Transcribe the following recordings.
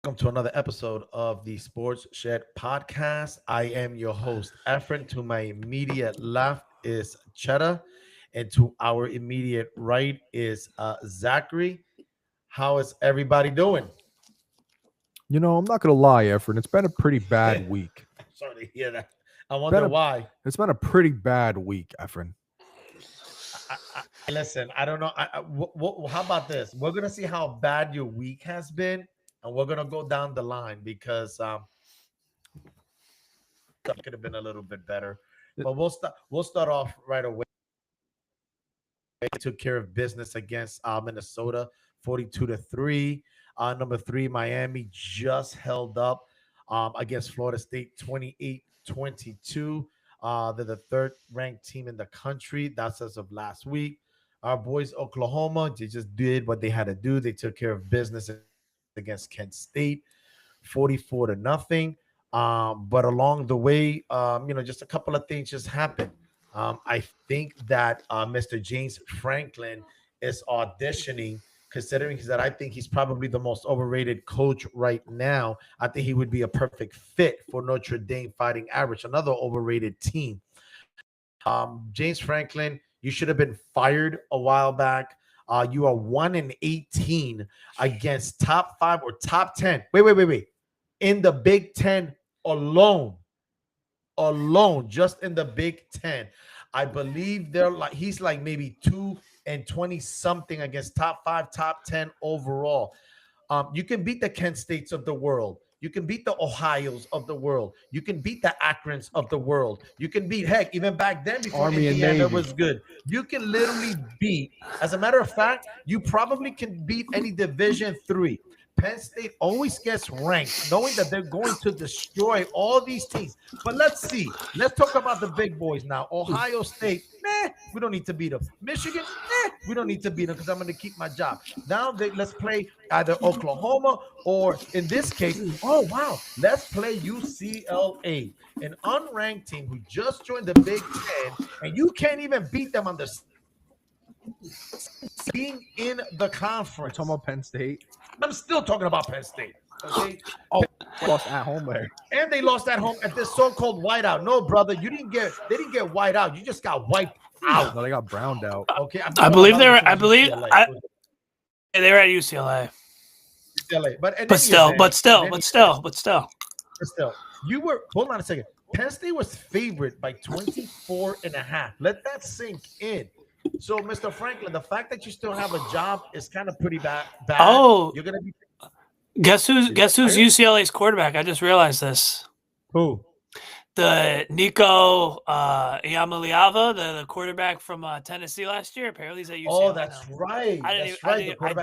welcome to another episode of the Sports Shed Podcast. I am your host, Efren. To my immediate left is Chetta, and to our immediate right is Zachary. How is everybody doing? I'm not gonna lie, Efren. It's been a pretty bad week. Sorry to hear that. I It's been wonder a why. it's been a pretty bad week, Efren. Listen, I don't know. How about this? We're gonna see how bad your week has been, and we're gonna go down the line because it could have been a little bit better. It- But we'll start off right away. Took care of business against Minnesota, 42-3. Number three, Miami just held up against Florida State, 28-22. They're the third ranked team in the country. That's as of last week. Our boys, Oklahoma, they just did what they had to do. They took care of business against Kent State, 44-0. But along the way, just a couple of things just happened. I think that Mr. James Franklin is auditioning, considering that I think he's probably the most overrated coach right now. I think he would be a perfect fit for Notre Dame Fighting Irish, another overrated team. James Franklin, you should have been fired a while back. You are 1-18 against top five or top 10. Wait. In the Big Ten alone, just in the Big Ten. I believe he's like maybe 2-20 something against top five, top 10 overall. You can beat the Kent States of the world. You can beat the Ohio's of the world. You can beat the Akrons of the world. You can beat, heck, even back then before Army and Indiana Navy. was good. You can literally beat. As a matter of fact, you probably can beat any Division three. Penn State always gets ranked, knowing that they're going to destroy all these teams. But let's see. Let's talk about the big boys now. Ohio State, we don't need to beat them. Michigan, we don't need to beat them because I'm going to keep my job. Now let's play either Oklahoma or, in this case, oh wow, let's play UCLA, an unranked team who just joined the Big Ten, and you can't even beat them on the being in the We're conference. talking about Penn State. I'm still talking about Penn State. Okay. Oh, lost at home there. And they lost at home at this so-called whiteout. No, brother, they didn't get white out. You just got wiped out. No, they got browned out. Okay. I believe they were. I UCLA. believe they were at UCLA. UCLA. But still, you were, hold on a second. Penn State was favored by 24.5. Let that sink in. So, Mr. Franklin, the fact that you still have a job is kind of pretty bad. Oh, you're gonna be. Guess who's UCLA's quarterback? I just realized this. Who? The Nico Iamaleava, the quarterback from Tennessee last year. Apparently, he's at UCLA. Oh, that's now. right. I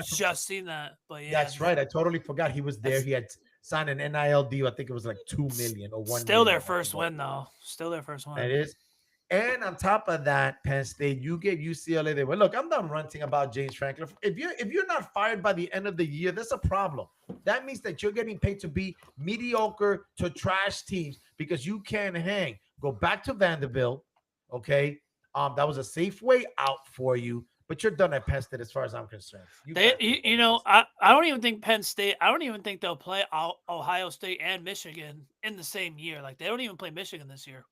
just seen that, but yeah, that's right. I totally forgot he was there. He had signed an NIL deal. I think it was like $2 million or $1 million. Still their first win, though. Still their first win. It is. And on top of that, Penn State, you gave UCLA. They were, look, I'm done ranting about James Franklin. If you're not fired by the end of the year, that's a problem. That means that you're getting paid to be mediocre to trash teams because you can't hang. Go back to Vanderbilt, okay? That was a safe way out for you, but you're done at Penn State as far as I'm concerned. I don't even think Penn State. I don't even think they'll play Ohio State and Michigan in the same year. Like they don't even play Michigan this year.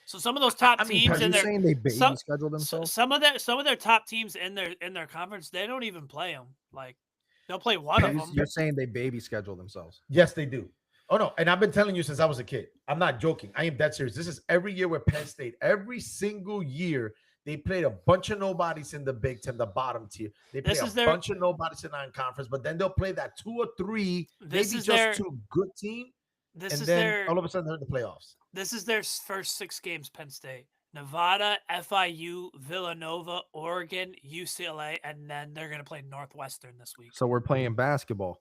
So some of those top teams in their saying they baby schedule themselves. Some of their top teams in their conference, they don't even play them. Like they'll play one of them. You're saying they baby schedule themselves. Yes, they do. Oh no, and I've been telling you since I was a kid. I'm not joking. I am that serious. This is every year with Penn State. Every single year they played a bunch of nobodies in the Big Ten, the bottom tier. They play bunch of nobodies in non-conference, but then they'll play that 2 or 3, maybe just 2 good team. All of a sudden they're in the playoffs. This is their first 6 games, Penn State. Nevada, FIU, Villanova, Oregon, UCLA, and then they're going to play Northwestern this week. So we're playing basketball.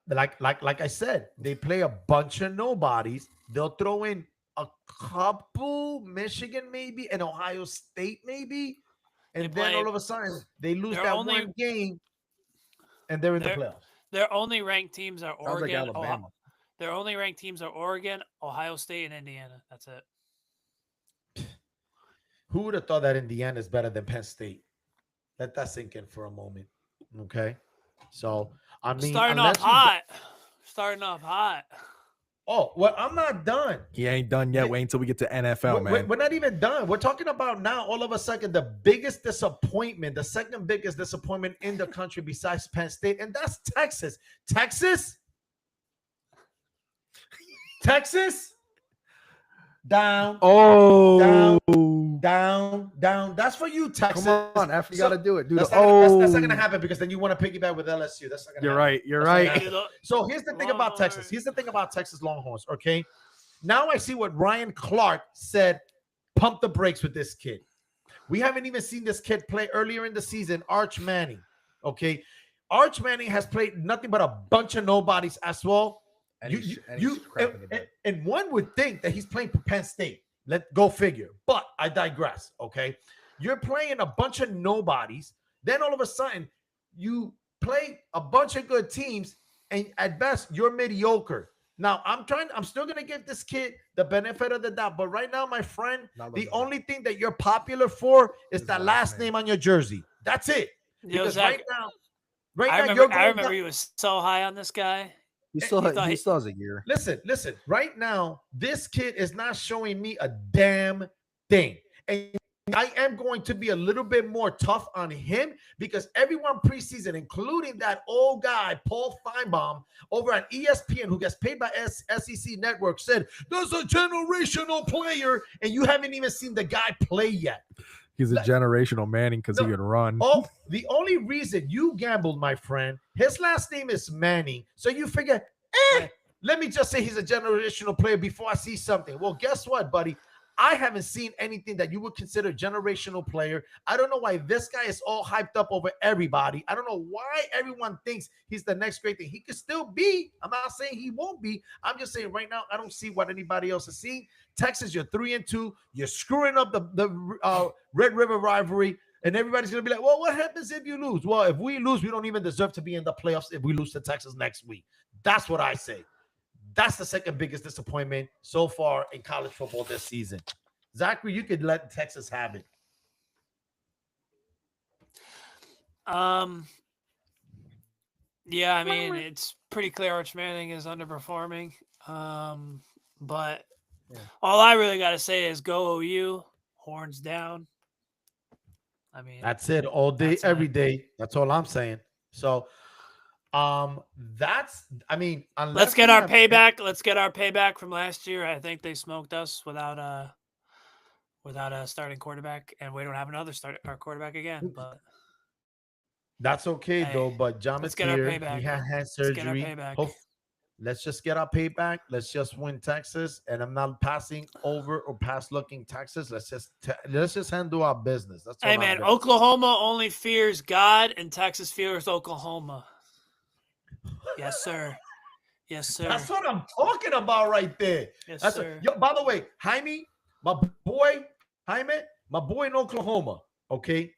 Like I said, they play a bunch of nobodies. They'll throw in a couple, Michigan maybe, and Ohio State maybe. And then all of a sudden they lose that one game and they're in the playoffs. Their only ranked teams are Oregon. Like Alabama. Their only ranked teams are Oregon, Ohio State, and Indiana. That's it. Who would have thought that Indiana is better than Penn State? Let that sink in for a moment. Okay. So I mean, Starting off hot. Starting off hot. Oh, well, I'm not done. He ain't done yet. Wait until we get to NFL, man. We're not even done. We're talking about now, all of a sudden, the biggest disappointment, the second biggest disappointment in the country besides Penn State, and that's Texas. Texas? Down. Oh, Down. That's for you, Texas. come on, F, you got to do it, dude. That's not going to happen because then you want to piggyback with LSU. That's not going to happen. You're right. So here's the thing about Texas. Here's the thing about Texas Longhorns, okay? Now I see what Ryan Clark said. Pump the brakes with this kid. We haven't even seen this kid play earlier in the season, Arch Manning, okay? Arch Manning has played nothing but a bunch of nobodies as well. And one would think that he's playing for Penn State. Let go figure. But I digress. Okay, you're playing a bunch of nobodies. Then all of a sudden, you play a bunch of good teams, and at best, you're mediocre. Now, I'm still gonna give this kid the benefit of the doubt. But right now, my friend, the only thing that you're popular for is that last name on your jersey. That's it. Because Zach, I remember he was so high on this guy. He still has a year. Listen. Right now, this kid is not showing me a damn thing. And I am going to be a little bit more tough on him because everyone preseason, including that old guy, Paul Feinbaum, over at ESPN, who gets paid by SEC Network, said, there's a generational player, and you haven't even seen the guy play yet. He's a generational Manning because he can run. Oh, the only reason you gambled, my friend, his last name is Manning. So you figure, let me just say he's a generational player before I see something. Well, guess what, buddy? I haven't seen anything that you would consider generational player. I don't know why this guy is all hyped up over everybody. I don't know why everyone thinks he's the next great thing. He could still be. I'm not saying he won't be. I'm just saying right now, I don't see what anybody else is seeing. Texas, you're 3-2. You're screwing up the Red River rivalry. And everybody's going to be like, well, what happens if you lose? Well, if we lose, we don't even deserve to be in the playoffs if we lose to Texas next week. That's what I say. That's the second biggest disappointment so far in college football this season. Zachary, you could let Texas have it. Yeah, I mean, it's pretty clear Arch Manning is underperforming. But all I really got to say is go OU, horns down. I mean, that's it all day, every day. That's all I'm saying. So, let's get our payback. Let's get our payback from last year. I think they smoked us without a starting quarterback, and we don't have another our quarterback again. But that's okay though. But John is here. He had hand surgery. Let's just get our payback. Let's just win Texas. And I'm not passing over or past looking Texas. Let's just handle our business. That's all. Hey man, Oklahoma only fears God, and Texas fears Oklahoma. Yes, sir. Yes, sir. That's what I'm talking about right there. Yes, sir. Yo, by the way, Jaime, my boy in Oklahoma, okay?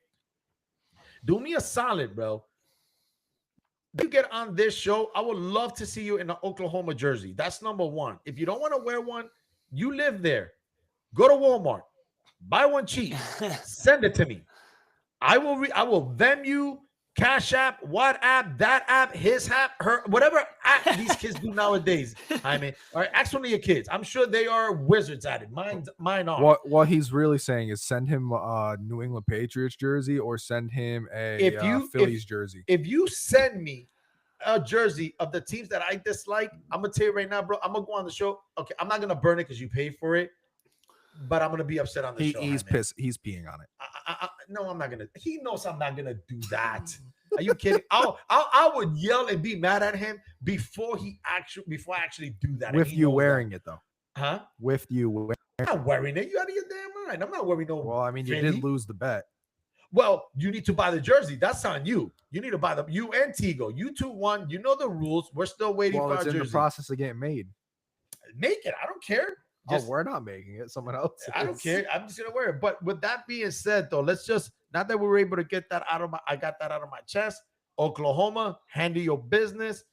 Do me a solid, bro. You get on this show, I would love to see you in an Oklahoma jersey. That's number one. If you don't want to wear one, you live there. Go to Walmart. Buy one cheap. Send it to me. I will Venmo you, Cash App, WhatsApp, that app, his app, her, whatever app these kids do nowadays. I mean, all right, ask one of your kids. I'm sure they are wizards at it. Mine are. What he's really saying is send him a New England Patriots jersey or send him a Phillies jersey. If you send me a jersey of the teams that I dislike, I'm gonna tell you right now, bro. I'm gonna go on the show. Okay, I'm not gonna burn it because you paid for it, but I'm gonna be upset on the show. He's pissed. He's peeing on it. No, I'm not gonna. He knows I'm not gonna do that. Are you kidding? I would yell and be mad at him before I actually do that. With you wearing it though, huh? With you wearing I'm not wearing it. You out of your damn mind. I'm not wearing no. Well, I mean, you did lose the bet. Well, you need to buy the jersey. That's on you. You need to buy you and Tigo. You two won. You know the rules. We're still waiting for our jersey. It's in the process of getting made. Make it. I don't care. We're not making it. Someone else. I don't care. I'm just gonna wear it. But with that being said, though, let's just now that we were able to get that I got that out of my chest. Oklahoma, handle your business.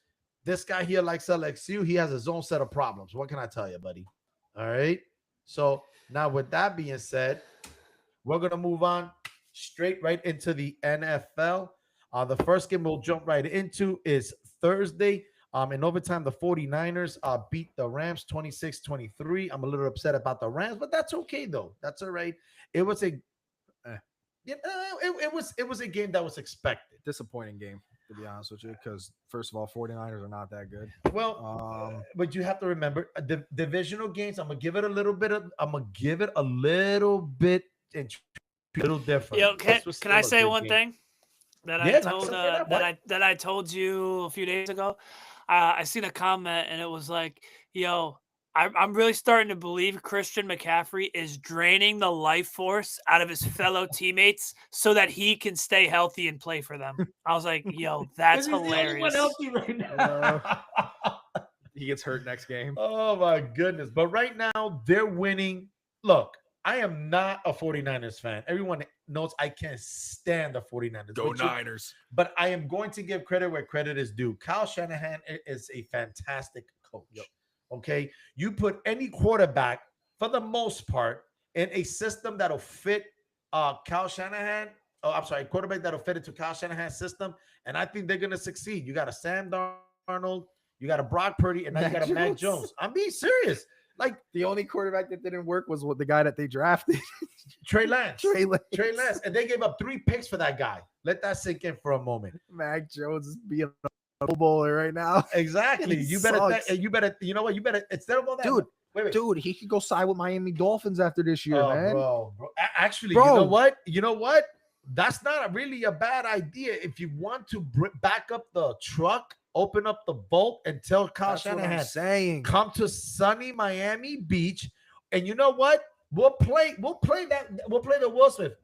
This guy here likes LXU. He has his own set of problems. What can I tell you, buddy? All right. So now with that being said, we're gonna move on straight right into the NFL. The first game we'll jump right into is Thursday. In overtime, the 49ers beat the Rams 26-23. I'm a little upset about the Rams, but that's okay though. That's all right. It was it was a game that was expected. Disappointing game, to be honest with you, because first of all, 49ers are not that good. Well, but you have to remember the divisional games. I'm gonna give it a little bit different. Yo, can I say one thing that I told you a few days ago? I seen a comment and it was like, yo, I'm really starting to believe Christian McCaffrey is draining the life force out of his fellow teammates so that he can stay healthy and play for them. I was like, yo, that's hilarious. The only one healthy right now. He gets hurt next game. Oh my goodness. But right now they're winning. Look, I am not a 49ers fan. Everyone knows I can't stand the 49ers. Go Niners. But I am going to give credit where credit is due. Kyle Shanahan is a fantastic coach. Yep. Okay. You put any quarterback, for the most part, in a system that'll fit Kyle Shanahan. Quarterback that'll fit into Kyle Shanahan's system. And I think they're going to succeed. You got a Sam Darnold, you got a Brock Purdy, and now you got a Mac Jones. I'm being serious. Like, the only quarterback that didn't work was the guy that they drafted, Trey Lance. And they gave up 3 picks for that guy. Let that sink in for a moment. Mac Jones is being a bowler right now. Exactly. You know what? Instead of all that, dude, he could go side with Miami Dolphins after this year, man. Bro. Actually, you know what? That's not really a bad idea. If you want to back up the truck, open up the bolt, and tell Kyle Shanahan, come to sunny Miami Beach, and you know what? We'll play the Will Smith.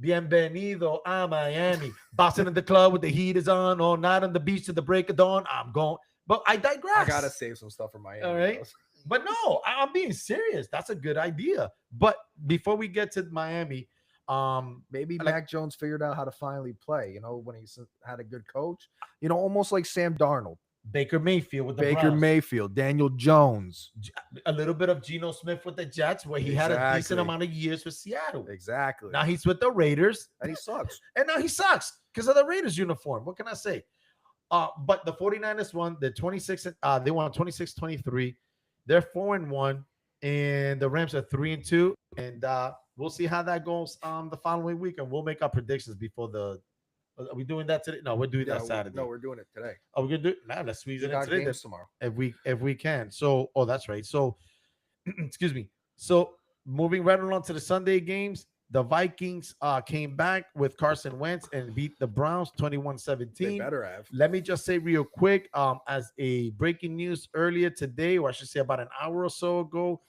Bienvenido a Miami. Boston in the club with the heat is on, all night on the beach to the break of dawn. I'm going, but I digress. I gotta save some stuff for Miami. All right, but no, I'm being serious. That's a good idea. But before we get to Miami, maybe Mac Jones figured out how to finally play, when he's had a good coach, almost like Sam Darnold, Baker Mayfield with the Browns. Daniel Jones, a little bit of Geno Smith with the Jets, where he had a decent amount of years with Seattle. Exactly. Now he's with the Raiders, and he sucks. Because of the Raiders uniform. What can I say? But the 49ers won. They won 26-23. They're 4-1, and the Rams are 3-2. And we'll see how that goes the following week, and we'll make our predictions before the. Are we doing that today? No, we're doing that Saturday. No, we're doing it today. Oh, we're gonna do it now. Let's squeeze it in today. Tomorrow, if we can. So, that's right. So, excuse me. So, moving right along to the Sunday games, the Vikings came back with Carson Wentz and beat the Browns 21-17. They better have. Let me just say real quick, as a breaking news earlier today, or I should say about an hour or so ago,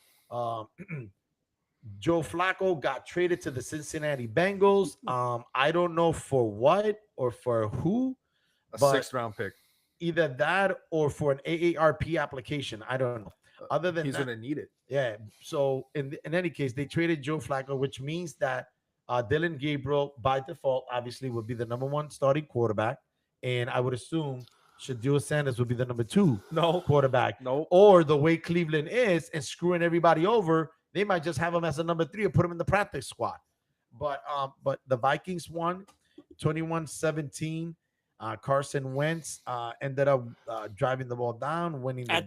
Joe Flacco got traded to the Cincinnati Bengals. I don't know for what or for who. A 6th-round pick. Either that or for an AARP application. I don't know. Other than he's going to need it. Yeah. So in any case, they traded Joe Flacco, which means that Dylan Gabriel, by default, obviously would be the number 1 starting quarterback. And I would assume Shedeur Sanders would be the number 2 quarterback. No. Or the way Cleveland is and screwing everybody over, they might just have him as a number 3 or put him in the practice squad. But the Vikings won 21-17. Carson Wentz ended up driving the ball down, winning the game.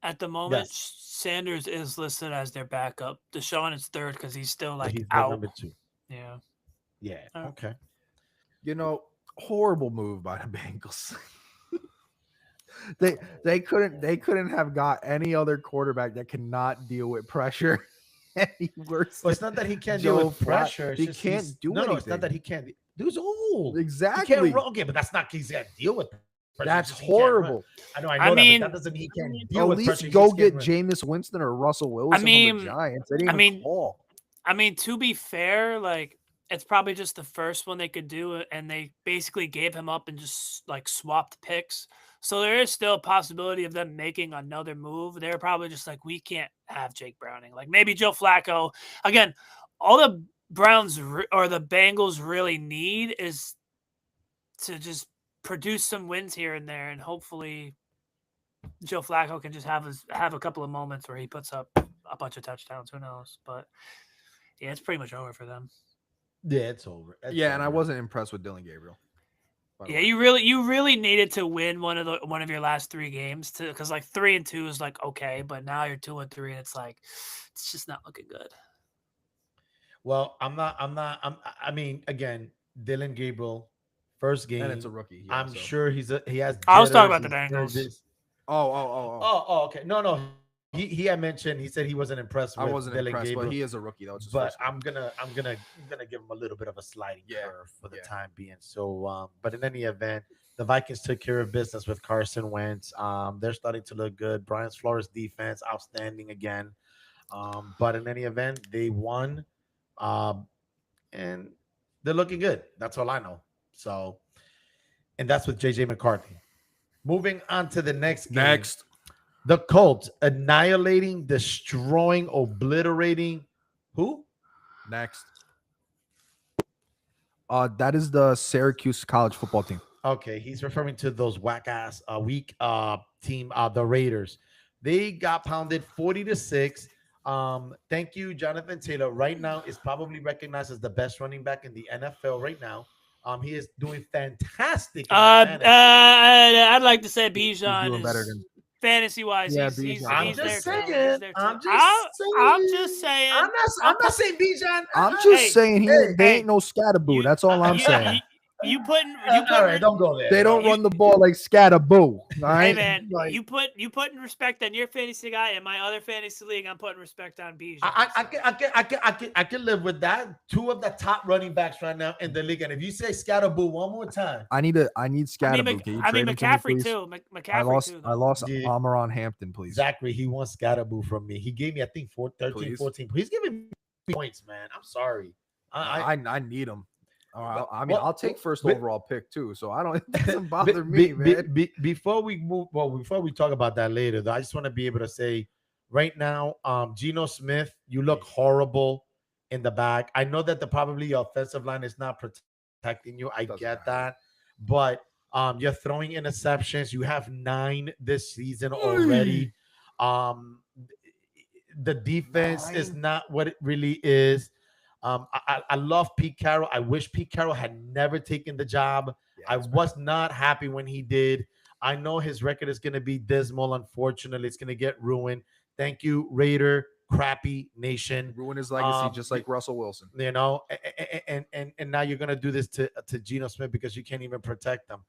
At the moment, yes. Sanders is listed as their backup. Deshaun is 3rd because he's still he's out. Number 2. Yeah. Yeah. Okay. Horrible move by the Bengals. They couldn't have got any other quarterback that cannot deal with pressure any worse. Well, it's not that he can't deal with pressure. He can't do anything. No, it's not that he can't. Dude's old. Exactly. He can't run. Okay, but that's not he's got to deal with pressure. That's horrible. I know that, but that doesn't mean he can't deal with pressure. At least go get Jameis Winston or Russell Wilson from the Giants. I mean, to be fair, it's probably just the first one they could do, and they basically gave him up and just swapped picks. So there is still a possibility of them making another move. They're probably just we can't have Jake Browning. Maybe Joe Flacco. Again, all the Browns or the Bengals really need is to just produce some wins here and there, and hopefully Joe Flacco can just have a couple of moments where he puts up a bunch of touchdowns. Who knows? But yeah, it's pretty much over for them. Yeah, it's over. And I wasn't impressed with Dylan Gabriel. Yeah, you really needed to win one of your last 3 games because like 3-2 is like okay, but now you're 2-3 and it's like it's just not looking good. Well, I mean, again, Dylan Gabriel, first game. And it's a rookie. Yeah, I'm sure he has. I was talking jitters, about the Bengals. nervous. Oh. Okay. No. He had mentioned. He said he wasn't impressed. I With wasn't Dylan impressed, Gabriel, but he is a rookie though. But I'm gonna give him a little bit of a sliding curve for the time being. So, but in any event, the Vikings took care of business with Carson Wentz. They're starting to look good. Brian Flores' defense outstanding again. But in any event, they won, and they're looking good. That's all I know. So, and that's with JJ McCarthy. Moving on to the next game. The Colts annihilating, destroying, obliterating who? Next. That is the Syracuse college football team. Okay, he's referring to those whack-ass weak team, the Raiders. They got pounded 40-6. Thank you, Jonathan Taylor. Right now is probably recognized as the best running back in the NFL right now. He is doing fantastic. I'd like to say Bijan doing better than fantasy-wise. Yeah, I'm just saying. I'm just saying. I'm not saying Bijan. I'm just saying they ain't no scatterboo. That's all I'm saying. You putting all right, don't go there. They don't run the ball like scatterboo. All right, hey man, like, you putting respect on your fantasy guy. In my other fantasy league, I'm putting respect on Bijan. I can live with that. 2 of the top running backs right now in the league. And if you say scatterboo one more time, I need scatterboo. I mean McCaffrey too. McCaffrey I lost Amaron Hampton, please. Zachary, he wants scatterboo from me. He gave me, I think, 13, 14. He's giving me points, man. I'm sorry. I need him. I'll take first overall pick too, so it doesn't bother me, man. Before we talk about that later, though, I just want to be able to say right now, Geno Smith, you look horrible in the back. I know that probably your offensive line is not protecting you. I get that, but you're throwing interceptions. You have 9 this season already. The defense is not what it really is. I love Pete Carroll. I wish Pete Carroll had never taken the job. I was not happy when he did. I know his record is going to be dismal. Unfortunately, it's going to get ruined. Thank you, Raider crappy nation. Ruin his legacy, just like Russell Wilson. You know, and now you're going to do this to Geno Smith because you can't even protect them.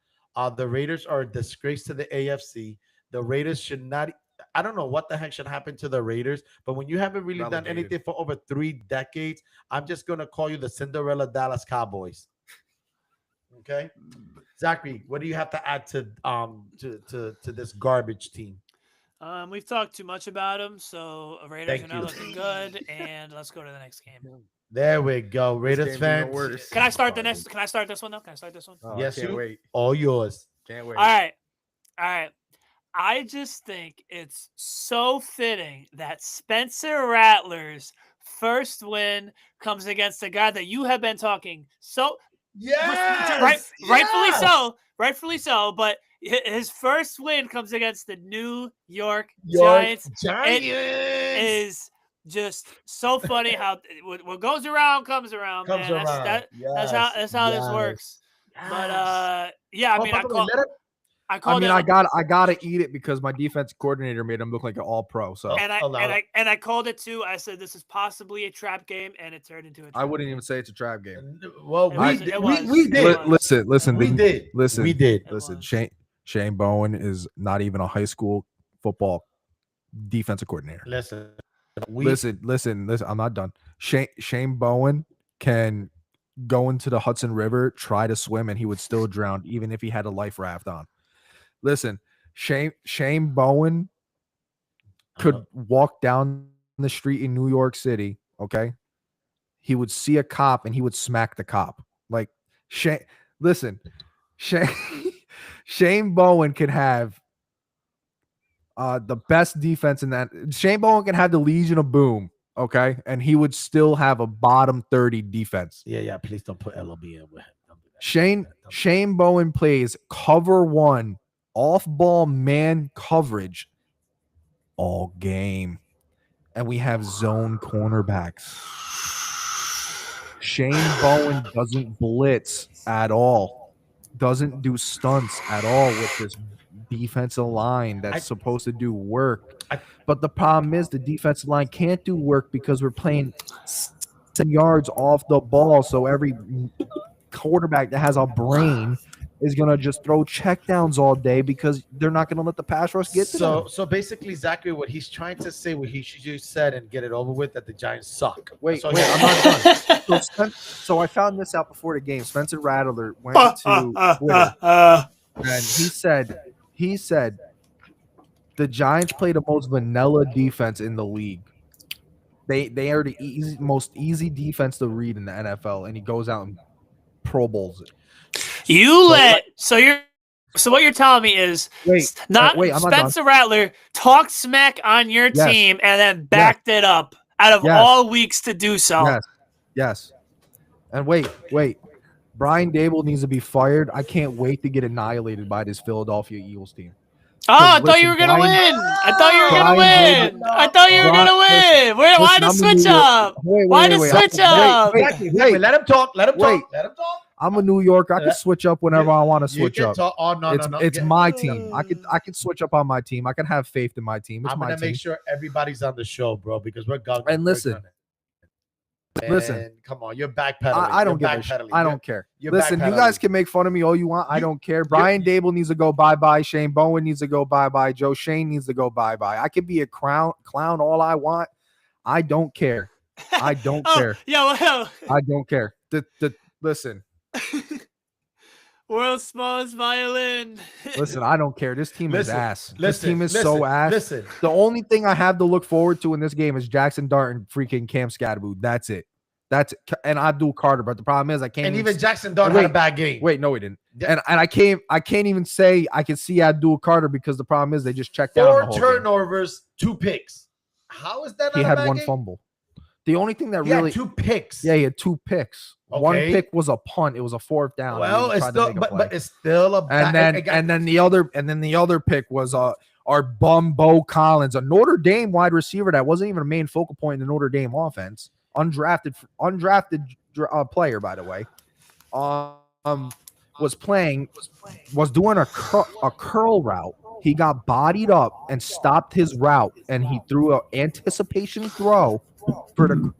The Raiders are a disgrace to the AFC. The Raiders should not. I don't know what the heck should happen to the Raiders, but when you haven't really done anything for over 3 decades, I'm just gonna call you the Cinderella Dallas Cowboys. Okay, Zachary, what do you have to add to this garbage team? We've talked too much about them, so Raiders are not looking good. And let's go to the next game. There we go, Raiders fans. Can I start the next? Can I start this one though? Can I start this one? Yes, you. All yours. Can't wait. All right. I just think it's so fitting that Spencer Rattler's first win comes against a guy that you have been talking rightfully so, but his first win comes against the New York Giants. It is just so funny how what goes around comes around, man. That's how this works. But I gotta eat it because my defense coordinator made him look like an all-pro. So I called it too. I said this is possibly a trap game, and it turned into a trap I wouldn't even say it's a trap game. Well, we did. Listen. We did. Listen. Shane Bowen is not even a high school football defensive coordinator. Listen. I'm not done. Shane Bowen can go into the Hudson River, try to swim, and he would still drown, even if he had a life raft on. Listen, Shane Bowen could walk down the street in New York City, okay? He would see a cop and he would smack the cop. Like, Shane Bowen could have the best defense in that. Shane Bowen can have the Legion of Boom, okay? And he would still have a bottom 30 defense. Yeah, please don't put LOB in with him. Shane Bowen plays cover 1 off-ball man coverage all game. And we have zone cornerbacks. Shane Bowen doesn't blitz at all. doesn't do stunts at all with this defensive line that's supposed to do work. But the problem is the defensive line can't do work because we're playing 7 yards off the ball. So every quarterback that has a brain is going to just throw checkdowns all day because they're not going to let the pass rush get to them. So basically, Zachary, what he's trying to say, what he just said, and get it over with, that the Giants suck. Wait, So I'm not done. So I found this out before the game. Spencer Rattler went to Twitter and he said the Giants play the most vanilla defense in the league. They are the most easy defense to read in the NFL, and he goes out and Pro Bowls it. So what you're telling me is Spencer Rattler talked smack on your team and then backed it up out of all weeks to do so. Yes. And wait. Brian Dable needs to be fired. I can't wait to get annihilated by this Philadelphia Eagles team. Oh, I thought you were going to win. I thought you were going to win. Why the switch up? Why the switch up? Wait, let him talk. Let him talk. I'm a New Yorker. I can switch up whenever I want to switch up. No. It's my team. I can switch up on my team. I can have faith in my team. I'm gonna make sure everybody's on the show, bro, because we're going. And listen, come on, you're backpedaling. I don't give a shit. I don't care. Listen, you guys can make fun of me all you want. I don't care. Brian Dable needs to go bye-bye. Shane Bowen needs to go bye-bye. Joe Shane needs to go bye-bye. I can be a clown all I want. I don't care. I don't care. Yeah, well, I don't care. Listen. World's smallest violin. Listen, I don't care. This team is ass. This team is so ass. Listen. The only thing I have to look forward to in this game is Jackson Dart and freaking Cam Scatterboot. That's it. And Abdul Carter. But the problem is I can't. And even Jackson Dart had a bad game. Wait, no, he didn't. And I can't even say I can see Abdul Carter because the problem is they just checked out. 4 turnovers, 2 picks. How is that? He had 1 fumble. The only thing that really had 2 picks. Yeah, he had 2 picks. Okay. 1 pick was a punt. It was a 4th down. Well, it's still, but it's still a. And then the other pick was our bum Bo Collins, a Notre Dame wide receiver that wasn't even a main focal point in the Notre Dame offense. Undrafted player, by the way. Was doing a curl route. He got bodied up and stopped his route, and he threw an anticipation throw for the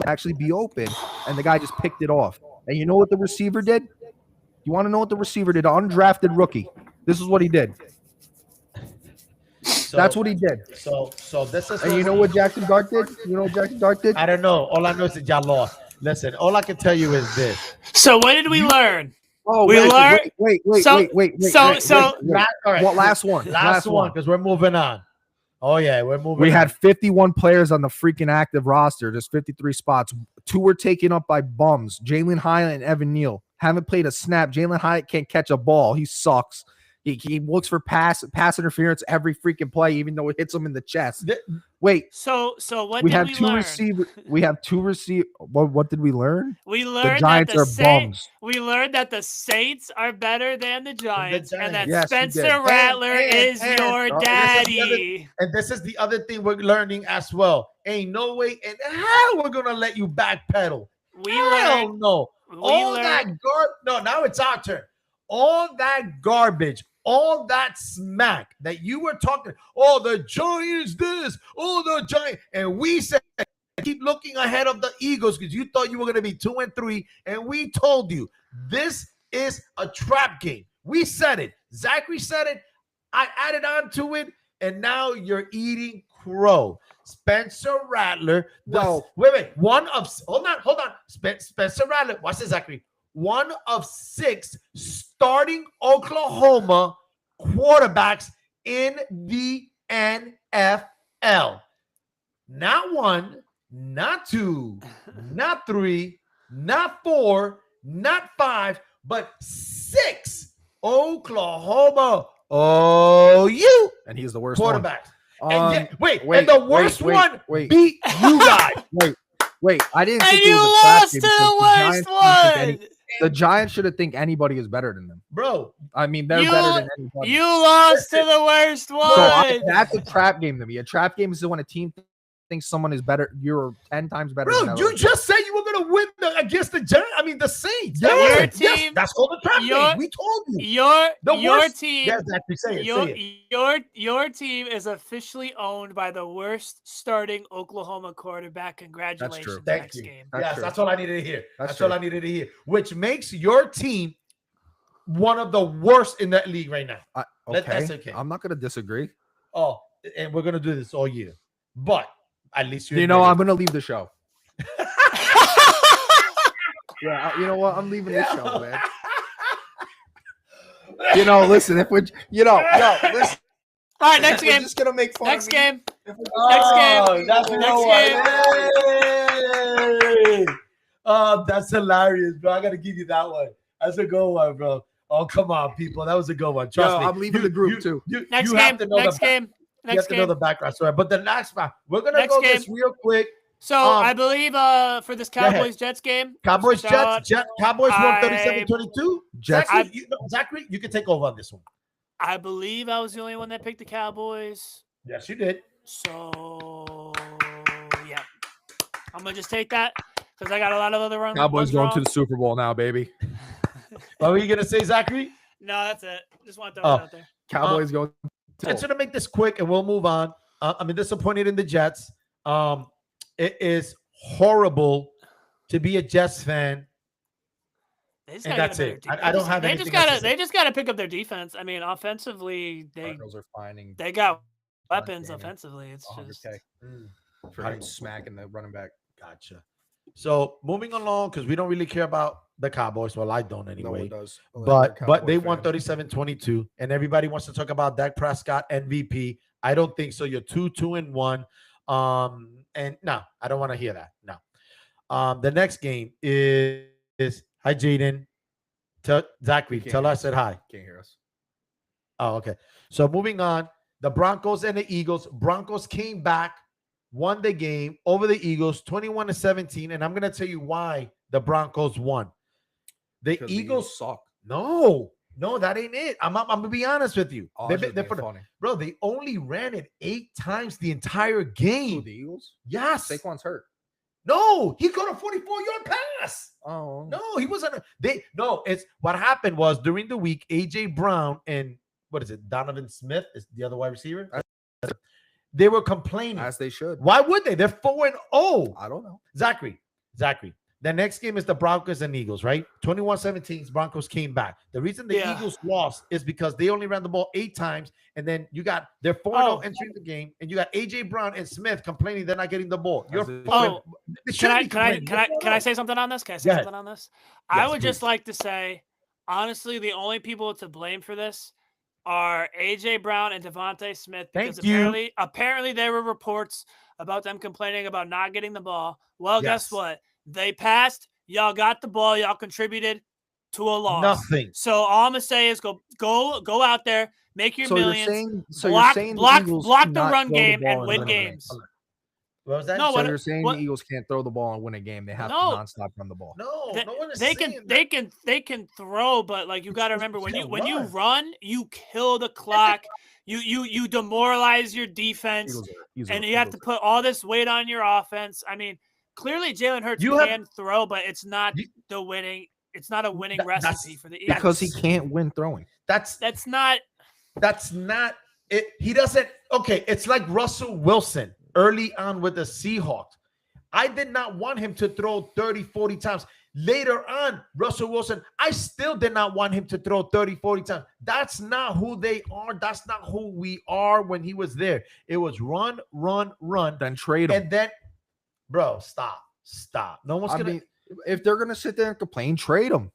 actually be open, and the guy just picked it off. And you know what the receiver did? You want to know what the receiver did? Undrafted rookie. This is what he did. That's what he did. So this is. And you know what Jackson Dart did? You know what Jackson Dart did? I don't know. All I know is that y'all lost. Listen, all I can tell you is this. So what did we learn? Oh, we learned. Wait. Last one, because we're moving on. Oh yeah, we're moving. We had 51 players on the freaking active roster. There's 53 spots. 2 were taken up by bums. Jalen Hyatt and Evan Neal haven't played a snap. Jalen Hyatt can't catch a ball. He sucks. He looks for pass interference every freaking play, even though it hits him in the chest. Wait. So what did we learn? We have 2 receivers. What did we learn? We learned the Giants are bums. We learned that the Saints are better than the Giants, and that yes, Spencer Rattler is your daddy. And this is the other thing we're learning as well. Ain't no way in hell we're gonna let you backpedal. No, now it's our turn. All that garbage. All that smack that you were talking, the Giants this, the Giants, and we said keep looking ahead of the Eagles because you thought you were going to be 2-3, and we told you this is a trap game. We said it. Zachary said it. I added on to it, and now you're eating crow. Spencer Rattler. Wait. Hold on. Spencer Rattler. Watch this, Zachary. 1 of 6 starting Oklahoma quarterbacks in the NFL. Not 1, not 2, not 3, not 4, not 5, but 6 Oklahoma OU. And he's the worst quarterback. And the worst one beat you guys. Wait. I didn't. And you lost to the worst one. The Giants should think anybody is better than them, bro. I mean, they're better than anybody. You lost to the worst one. So that's a trap game to me. A trap game is when a team think someone is better. You're 10 times better. Bro, than you LSU. just said you were gonna win against the Saints. Your Yes, team- that's called the trap your- game. We told you. Your worst- team. Yes, exactly. Say it. Your team is officially owned by the worst starting Oklahoma quarterback. Congratulations. Thank next you. game. That's Yes, true. that's all I needed to hear. That's That's all true. I needed to hear. Which makes your team one of the worst in that league right now. That's okay. I'm not gonna disagree. Oh, and we're gonna do this all year. But at least You know, I'm gonna leave the show. Yeah, you know what? I'm leaving the show, man. You know, listen, if we're, listen. All right, next if we're game. just gonna make fun. Next of me, game. if we- Next game. That's Next game. Oh, that's hilarious, bro. I gotta give you that one. That's a good one, bro. Oh, come on, people. That was a good one. Trust Yo, me. I'm leaving the group too. Next you have game. to know Next the, game. You have Next to know game. the background story. But the next one, we're gonna Next go game. this real quick. So I believe for this ahead. Cowboys Jets game, Cowboys so Jets. Cowboys won I- 37-22. Jets. Zachary, you can take over on this one. I believe I was the only one that picked the Cowboys. Yes, you did. So yeah, I'm gonna just take that because I got a lot of other runs. Cowboys going to the Super Bowl now, baby. What were you gonna say, Zachary? No, that's it. Just want to throw it out there. Cowboys going. Let's gonna make this quick and we'll move on. I'm disappointed in the Jets. It is horrible to be a Jets fan. They just And gotta that's get a it. better I don't have They anything just else to gotta. say. They just gotta pick up their defense. I mean, offensively, Cardinals are finding they got weapons. Daniel. Offensively, it's just 100K for him smacking the running back. Gotcha. So moving along, because we don't really care about the Cowboys. Well, I don't No anyway. one does. But they won 37-22, and everybody wants to talk about Dak Prescott MVP. I don't think so. You're 2-1. And no, I don't want to hear that. No. The next game is hi, Jaden. Zachary, Can't tell hear us I said hi. Can't hear us. Oh, okay. So moving on, the Broncos and the Eagles. Broncos came back, won the game over the Eagles 21-17, and I'm gonna tell you why the Broncos won. The Because Eagles suck. No, that ain't it. I'm gonna be honest with you. Oh, They- it's just they- being funny. bro, they only ran it 8 times the entire Who, game. the Eagles? Yes. Saquon's hurt. No, he got a 44-yard pass. Oh. No, he wasn't. It's what happened was during the week, AJ Brown and what is it? Donovan Smith is the other wide receiver. They were complaining. As they should. Why would they? They're 4-0. I don't know. Zachary. The next game is the Broncos and Eagles, right? 21-17. Broncos came back. The reason the Yeah. Eagles lost is because they only ran the ball 8 times, and then they're 4-0 Oh. entering the game, and you got AJ Brown and Smith complaining they're not getting the ball. You're As it- Oh, they Can shouldn't I be can I complaining. can I They're can I 4-0. say something on this? Can I say Go ahead. something on this? I Yes, would just please. like to say, honestly, the only people to blame for this are AJ Brown and Devontae Smith because Thank you. apparently there were reports about them complaining about not getting the ball. Well, guess Yes. what? They passed. Y'all got the ball. Y'all contributed to a loss. Nothing. So all I'm gonna say is go out there, make your So millions, you're saying the Eagles block the cannot run throw game ball and and win win a game. games. What was that? No, So what- you're saying what- the Eagles can't throw the ball and win a game. They have No. to nonstop run the ball. No, They- no one is They saying can throw, but like you got to remember when can't you run. run, you kill the clock. You demoralize your defense, Eagles and are- you have to Eagles are- put all this weight on your offense. I mean, clearly Jalen Hurts You have- can throw, but it's not You- the winning. It's not a winning That's- recipe for the Eagles. because he can't win throwing. that's That's not. not it. He doesn't. Okay, it's like Russell Wilson early on with the Seahawks. I did not want him to throw 30, 40 times. Later on, Russell Wilson, I still did not want him to throw 30, 40 times. That's not who they are. That's not who we are when he was there. It was run, run, run. Then trade him. And then, bro, stop. No one's I going to. mean, if they're gonna sit there and complain, trade him.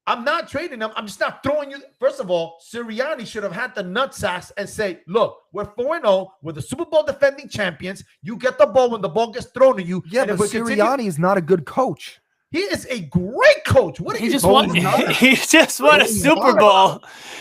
I'm not trading them. I'm just not throwing you. First of all, Sirianni should have had the nutsacks and say, look, we're 4-0. We're the Super Bowl defending champions. You get the ball when the ball gets thrown to you. Yeah, And but if we continue- Sirianni is not a good coach. he is a great coach. What are He you just doing? won. he's not. He just won a he's Super not. Bowl.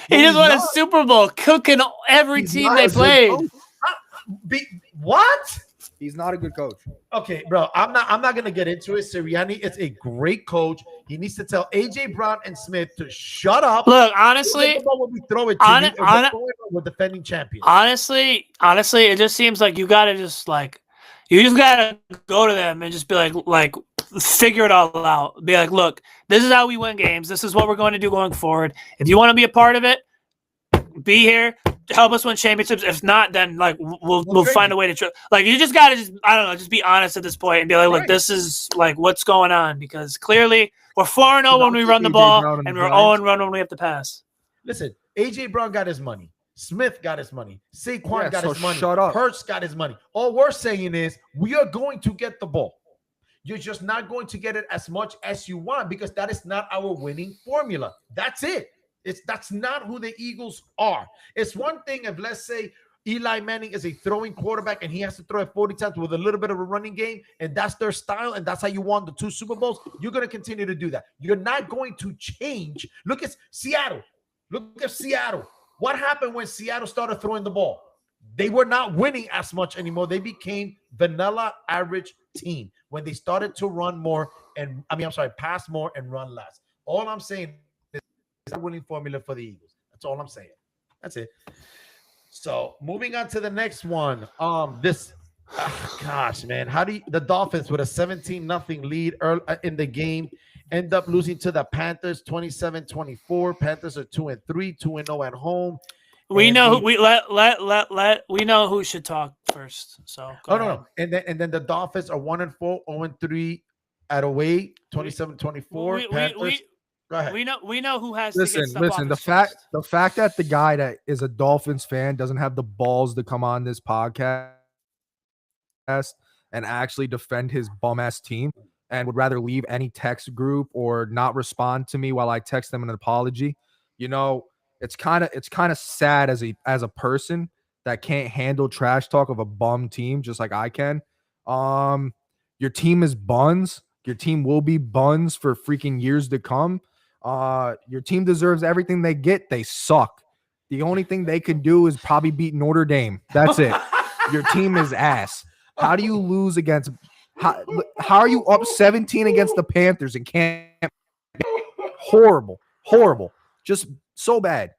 He No, just he's won a not. Super Bowl, cooking every He's team not they a good played. coach. What? He's not a good coach. Okay, bro. I'm not gonna get into it. Sirianni is a great coach. He needs to tell AJ Brown and Smith to shut up. Look, Get honestly, the ball when we throw it to hon- you, and we're 4-0, we're defending champions. honestly, it just seems like you got to just like You just gotta go to them and just be like, figure it all out. Be like, look, this is how we win games. This is what we're going to do going forward. If you want to be a part of it, be here. Help us win championships. If not, then like we'll find a way to like you just gotta just be honest at this point and be like, look, this is like what's going on, because clearly we're 4-0 when we run the ball and we're 0-1 when we have to pass. Listen, AJ Brown got his money. Smith got his money. Saquon got his money. Shut up. Hurts got his money. All we're saying is we are going to get the ball. You're just not going to get it as much as you want, because that is not our winning formula. That's it. That's not who the Eagles are. It's one thing if, let's say, Eli Manning is a throwing quarterback and he has to throw it 40 times with a little bit of a running game, and that's their style, and that's how you won the 2 Super Bowls. You're going to continue to do that. You're not going to change. Look at Seattle. Look at Seattle. What happened when Seattle started throwing the ball? They were not winning as much anymore. They became vanilla average team when they started to run more pass more and run less. All I'm saying is a winning formula for the Eagles. That's all I'm saying. That's it. So moving on to the next one. Gosh, man, how do the Dolphins with a 17-0 lead early in the game end up losing to the Panthers 27-24? Panthers are 2-3, 2-0 at home. We know we know who should talk first. So no. And then the Dolphins are 1-4, 0-3 at away, 27-24. Panthers. Go ahead. We know who has listen. To get stuff the fact that the guy that is a Dolphins fan doesn't have the balls to come on this podcast and actually defend his bum ass team and would rather leave any text group or not respond to me while I text them an apology. You know, it's kind of sad as a person that can't handle trash talk of a bum team just like I can. Your team is buns. Your team will be buns for freaking years to come. Your team deserves everything they get. They suck. The only thing they can do is probably beat Notre Dame. That's it. Your team is ass. How do you lose against how are you up 17 against the Panthers and can't? Horrible. Just so bad.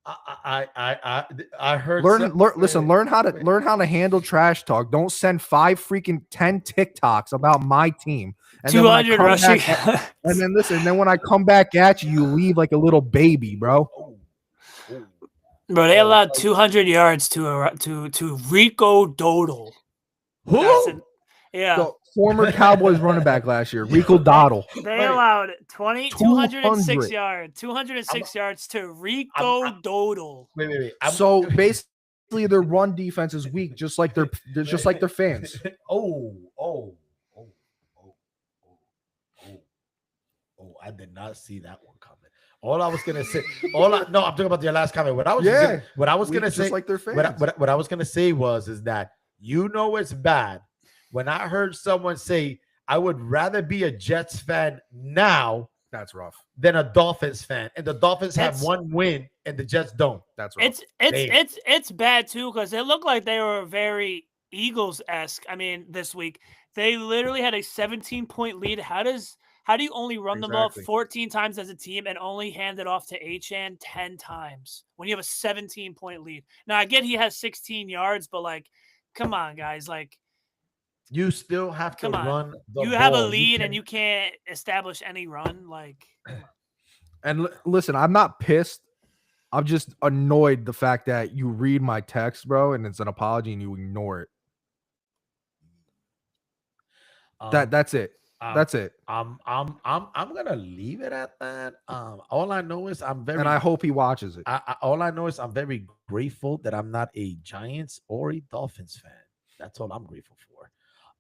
I heard. Learn how to handle trash talk. Don't send 10 TikToks about my team. And 200 rushing. Then when I come back at you, you leave like a little baby, bro. Bro, they allowed 200 yards to Rico Dowdle. Who? So, former Cowboys running back last year, Rico Dowdle. They allowed 206 yards to Rico Dowdle. Wait. So basically, their run defense is weak, just like their fans. I did not see that one coming. All I was gonna say, I'm talking about your last comment. What I was gonna say, like their fans. What I was gonna say is that it's bad when I heard someone say I would rather be a Jets fan now. That's rough. Than a Dolphins fan, and the Dolphins have one win and the Jets don't. That's rough. It's bad too, because it looked like they were very Eagles-esque. I mean, this week they literally had a 17-point lead. How do you only run the ball 14 times as a team and only hand it off to Achane 10 times when you have a 17-point lead? Now, I get he has 16 yards, but, like, come on, guys. Like, you still have to run the ball. You have a lead and you can't establish any run. Like, and listen, I'm not pissed. I'm just annoyed the fact that you read my text, bro, and it's an apology and you ignore it. That's it. That's it. I'm gonna leave it at that. All I know is and I hope he watches it. All I know is I'm very grateful that I'm not a Giants or a Dolphins fan. That's all I'm grateful for.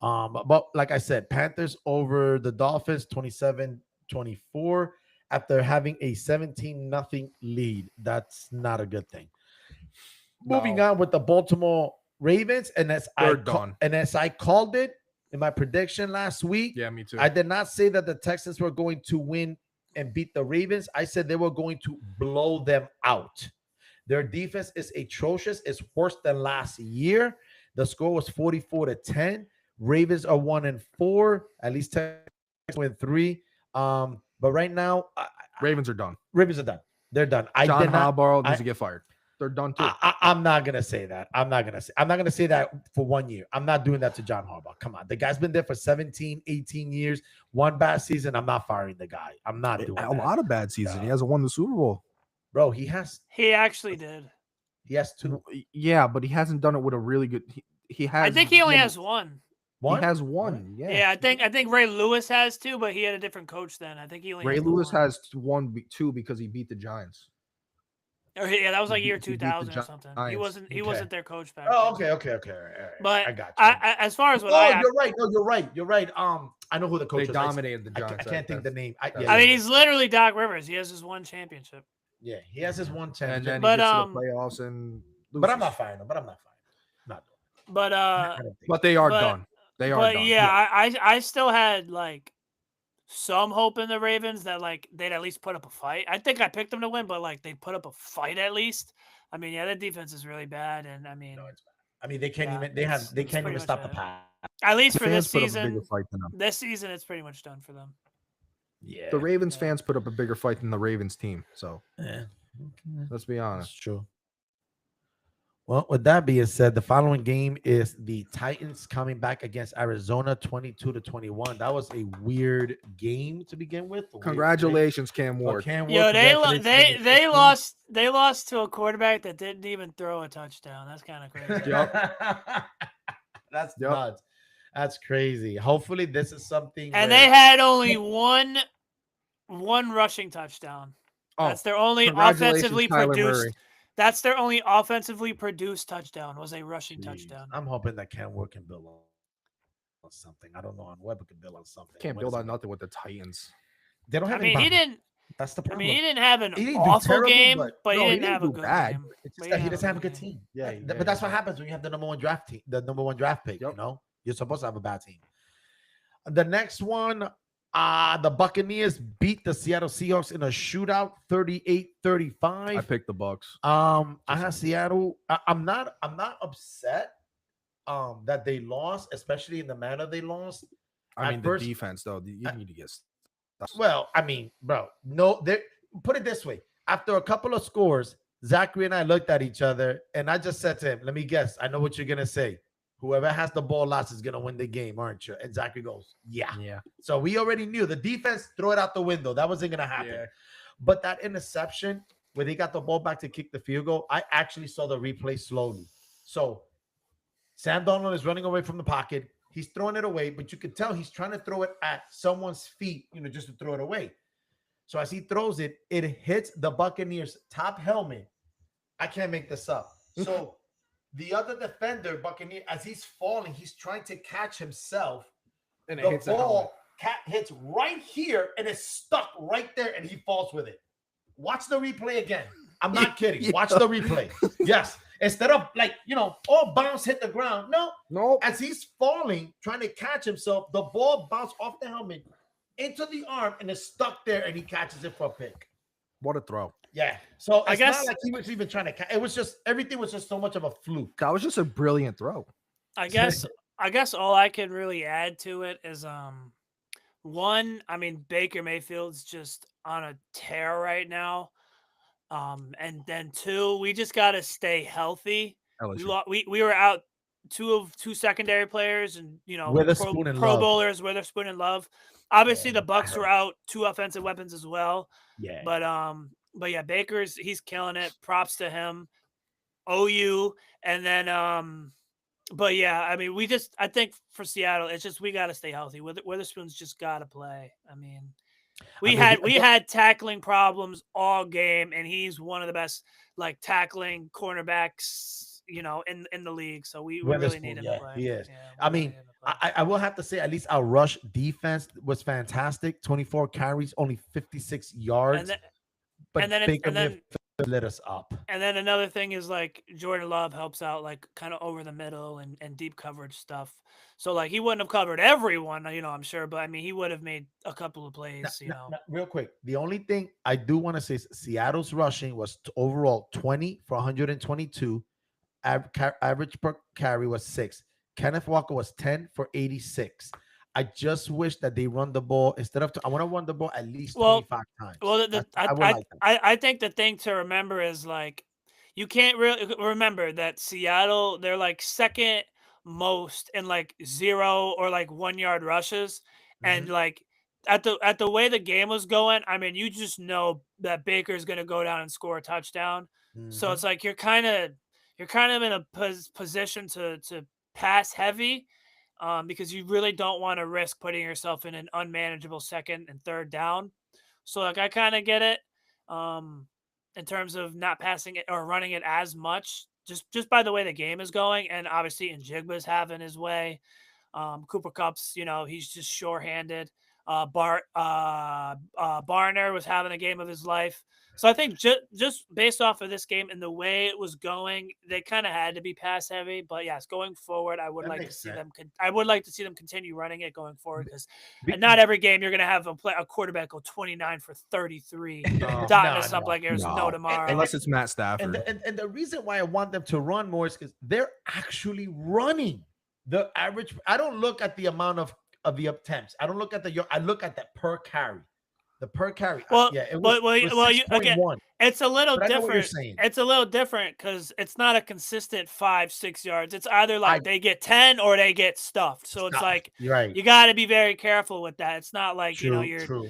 But like I said, Panthers over the Dolphins 27-24 after having a 17-0 lead. That's not a good thing. No. Moving on with the Baltimore Ravens, and as I called it in my prediction last week. Yeah, me too. I did not say that the Texans were going to win and beat the Ravens. I said they were going to blow them out. Their defense is atrocious. It's worse than last year. The score was 44-10. Ravens are 1-4, at least 10-3. But right now, Ravens are done. Ravens are done. They're done. John Harbaugh needs to get fired. they're done too. I'm not gonna say that. I'm not gonna say that for 1 year. I'm not doing that to John Harbaugh. Come on, the guy's been there for 17, 18 years. One bad season, I'm not firing the guy. I'm not doing A that. lot of bad seasons. He hasn't won the Super Bowl. Bro, he has He actually did. two. Yeah, but he hasn't done it with a really good. He has. I think he only has one. He has one. Yeah. Yeah, I think Ray Lewis has two, but he had a different coach then. I think he only Ray has the Lewis one. has two because he beat the Giants. Or, yeah, that was like he year beat the 2000 or something. He Giants. wasn't. He Okay. wasn't their coach back. Oh, then. okay. All right. But I got you. as far as what You're right. No, you're right. I know who the coach They is. dominated the I Giants. can't think the name. I mean, he's literally Doc Rivers. He has his one championship. Yeah, he has his one and championship. then But, he gets to the playoffs and loses. But I'm not firing him. Not But I don't think uh, so. But they are But- done. They are but done. yeah, I still had like some hope in the Ravens that like they'd at least put up a fight. I think I picked them to win, but like they put up a fight at least. I mean, yeah, their defense is really bad, and I mean, No, it's bad. I mean, they can't Yeah, even. it's They can't pretty even much stop the bad. pass. at least for Fans this put up a bigger season, fight than them. this season it's pretty much done for them. Yeah, The Ravens Yeah. fans put up a bigger fight than the Ravens team. So yeah. let's be That's honest. true. Well, with that being said, the following game is the Titans coming back against Arizona, 22-21. That was a weird game to begin with. a weird Congratulations, Cam game. Ward. Cam Yo, Ward, they congratulations. they lost they lost to a quarterback that didn't even throw a touchdown. That's kind of crazy. That's Yep. nuts. That's crazy. Hopefully, this is something. And where- they had only one rushing touchdown. Oh, That's their only congratulations, offensively Kyler produced. Murray. That's their only offensively produced touchdown. Was a rushing Jeez. touchdown. I'm hoping that Cam Ward can build on something. I don't know on Webber can build on something. Can't What build is on it? nothing with the Titans. They don't I have mean, any he bodies. didn't. That's the I problem. mean, he didn't have an He didn't do awful terrible, game, but- but No, he he didn't have a didn't do good bad. game. It's But just he that he didn't doesn't have a good good game. team. Yeah, But that's what happens when you have the number one draft team, the number one draft pick. Yep. You know, you're supposed to have a bad team. The next one, the Buccaneers beat the Seattle Seahawks in a shootout, 38-35. I picked the Bucks. I have Seattle. I'm not upset that they lost, especially in the manner they lost. I At mean, first- the defense though. You need to get. Well, I mean, bro, no, they put it this way. After a couple of scores, Zachary and I looked at each other, and I just said to him, "Let me guess. I know what you're gonna say. Whoever has the ball last is gonna win the game, aren't you?" And Zachary goes, "Yeah." Yeah. So we already knew the defense throw it out the window. That wasn't gonna happen. Yeah. But that interception where they got the ball back to kick the field goal, I actually saw the replay slowly. So Sam Donald is running away from the pocket. He's throwing it away, but you could tell he's trying to throw it at someone's feet, just to throw it away. So as he throws it, it hits the Buccaneers' top helmet. I can't make this up. So the other defender, Buccaneer, as he's falling, he's trying to catch himself. And it The hits the helmet. ball hits right here and it's stuck right there, and he falls with it. Watch the replay again. I'm not kidding. Watch the replay. Yes. Instead of all bounce hit the ground. No, Nope. as he's falling, trying to catch himself, the ball bounced off the helmet into the arm and is stuck there, and he catches it for a pick. What a throw. Yeah. So I it's guess- not like he was even trying to catch. It was just everything was just so much of a fluke. That was just a brilliant throw. I guess all I can really add to it is one, I mean, Baker Mayfield's just on a tear right now. And then two, we just got to stay healthy. LSU. We were out two secondary players, and Witherspoon and Pro Love. Bowlers, Witherspoon and Love. Obviously, Yeah, the Bucks I were out two offensive weapons as well. Yeah. But yeah, he's killing it. Props to him. OU, and then but yeah, I mean, I think for Seattle, it's just we got to stay healthy. Witherspoon's just got to play. I mean, we had tackling problems all game, and he's one of the best tackling cornerbacks, in the league. So we really need him to play. He is. Yeah, I we really mean, need him to play. I will have to say, at least our rush defense was fantastic. 24 carries, only 56 yards. And then- but and then Baker and then- Mayfield lit us up. And then another thing is Jordan Love helps out kind of over the middle and deep coverage stuff. So he wouldn't have covered everyone, I'm sure, but I mean he would have made a couple of plays, Now, real quick, the only thing I do want to say is Seattle's rushing was overall 20 for 122. Average per carry was 6. Kenneth Walker was 10 for 86. I just wish that they run the ball instead of. I want to run the ball at least 25 times. Well, I would like that. I think the thing to remember is you can't really remember that Seattle, they're like second most in like 0 or like 1 yard rushes. And Mhm, like at the way the game was going, I mean, you just know that Baker's gonna go down and score a touchdown. So mhm. it's like you're kind of in a position to pass heavy, because you really don't want to risk putting yourself in an unmanageable second and third down. So like I kind of get it, um, in terms of not passing it or running it as much, just by the way the game is going, and obviously Njigba's having his way. Cooper Cup's, he's just sure-handed. Barner was having a game of his life. So I think just based off of this game and the way it was going, they kind of had to be pass heavy. But yes, going forward, I would That like to makes see sense. them. I would like to see them continue running it going forward, because Be not every game you're going to have a quarterback go 29 for 33, no, dotting us up no. like there's no No, tomorrow. unless it's Matt And Stafford. the reason why I want them to run more is because they're actually running. The average, I don't look at the amount of the attempts. I don't look at I look at that per carry. The per carry. Well, Yeah, it was you again. 6.1. It's a little But I know what you're different. saying. It's a little different because it's not a consistent 5-6 yards. It's either I like they get 10 or they get stuffed. So it's stop. like You're right. you got to be very careful with that. It's not like True, your true.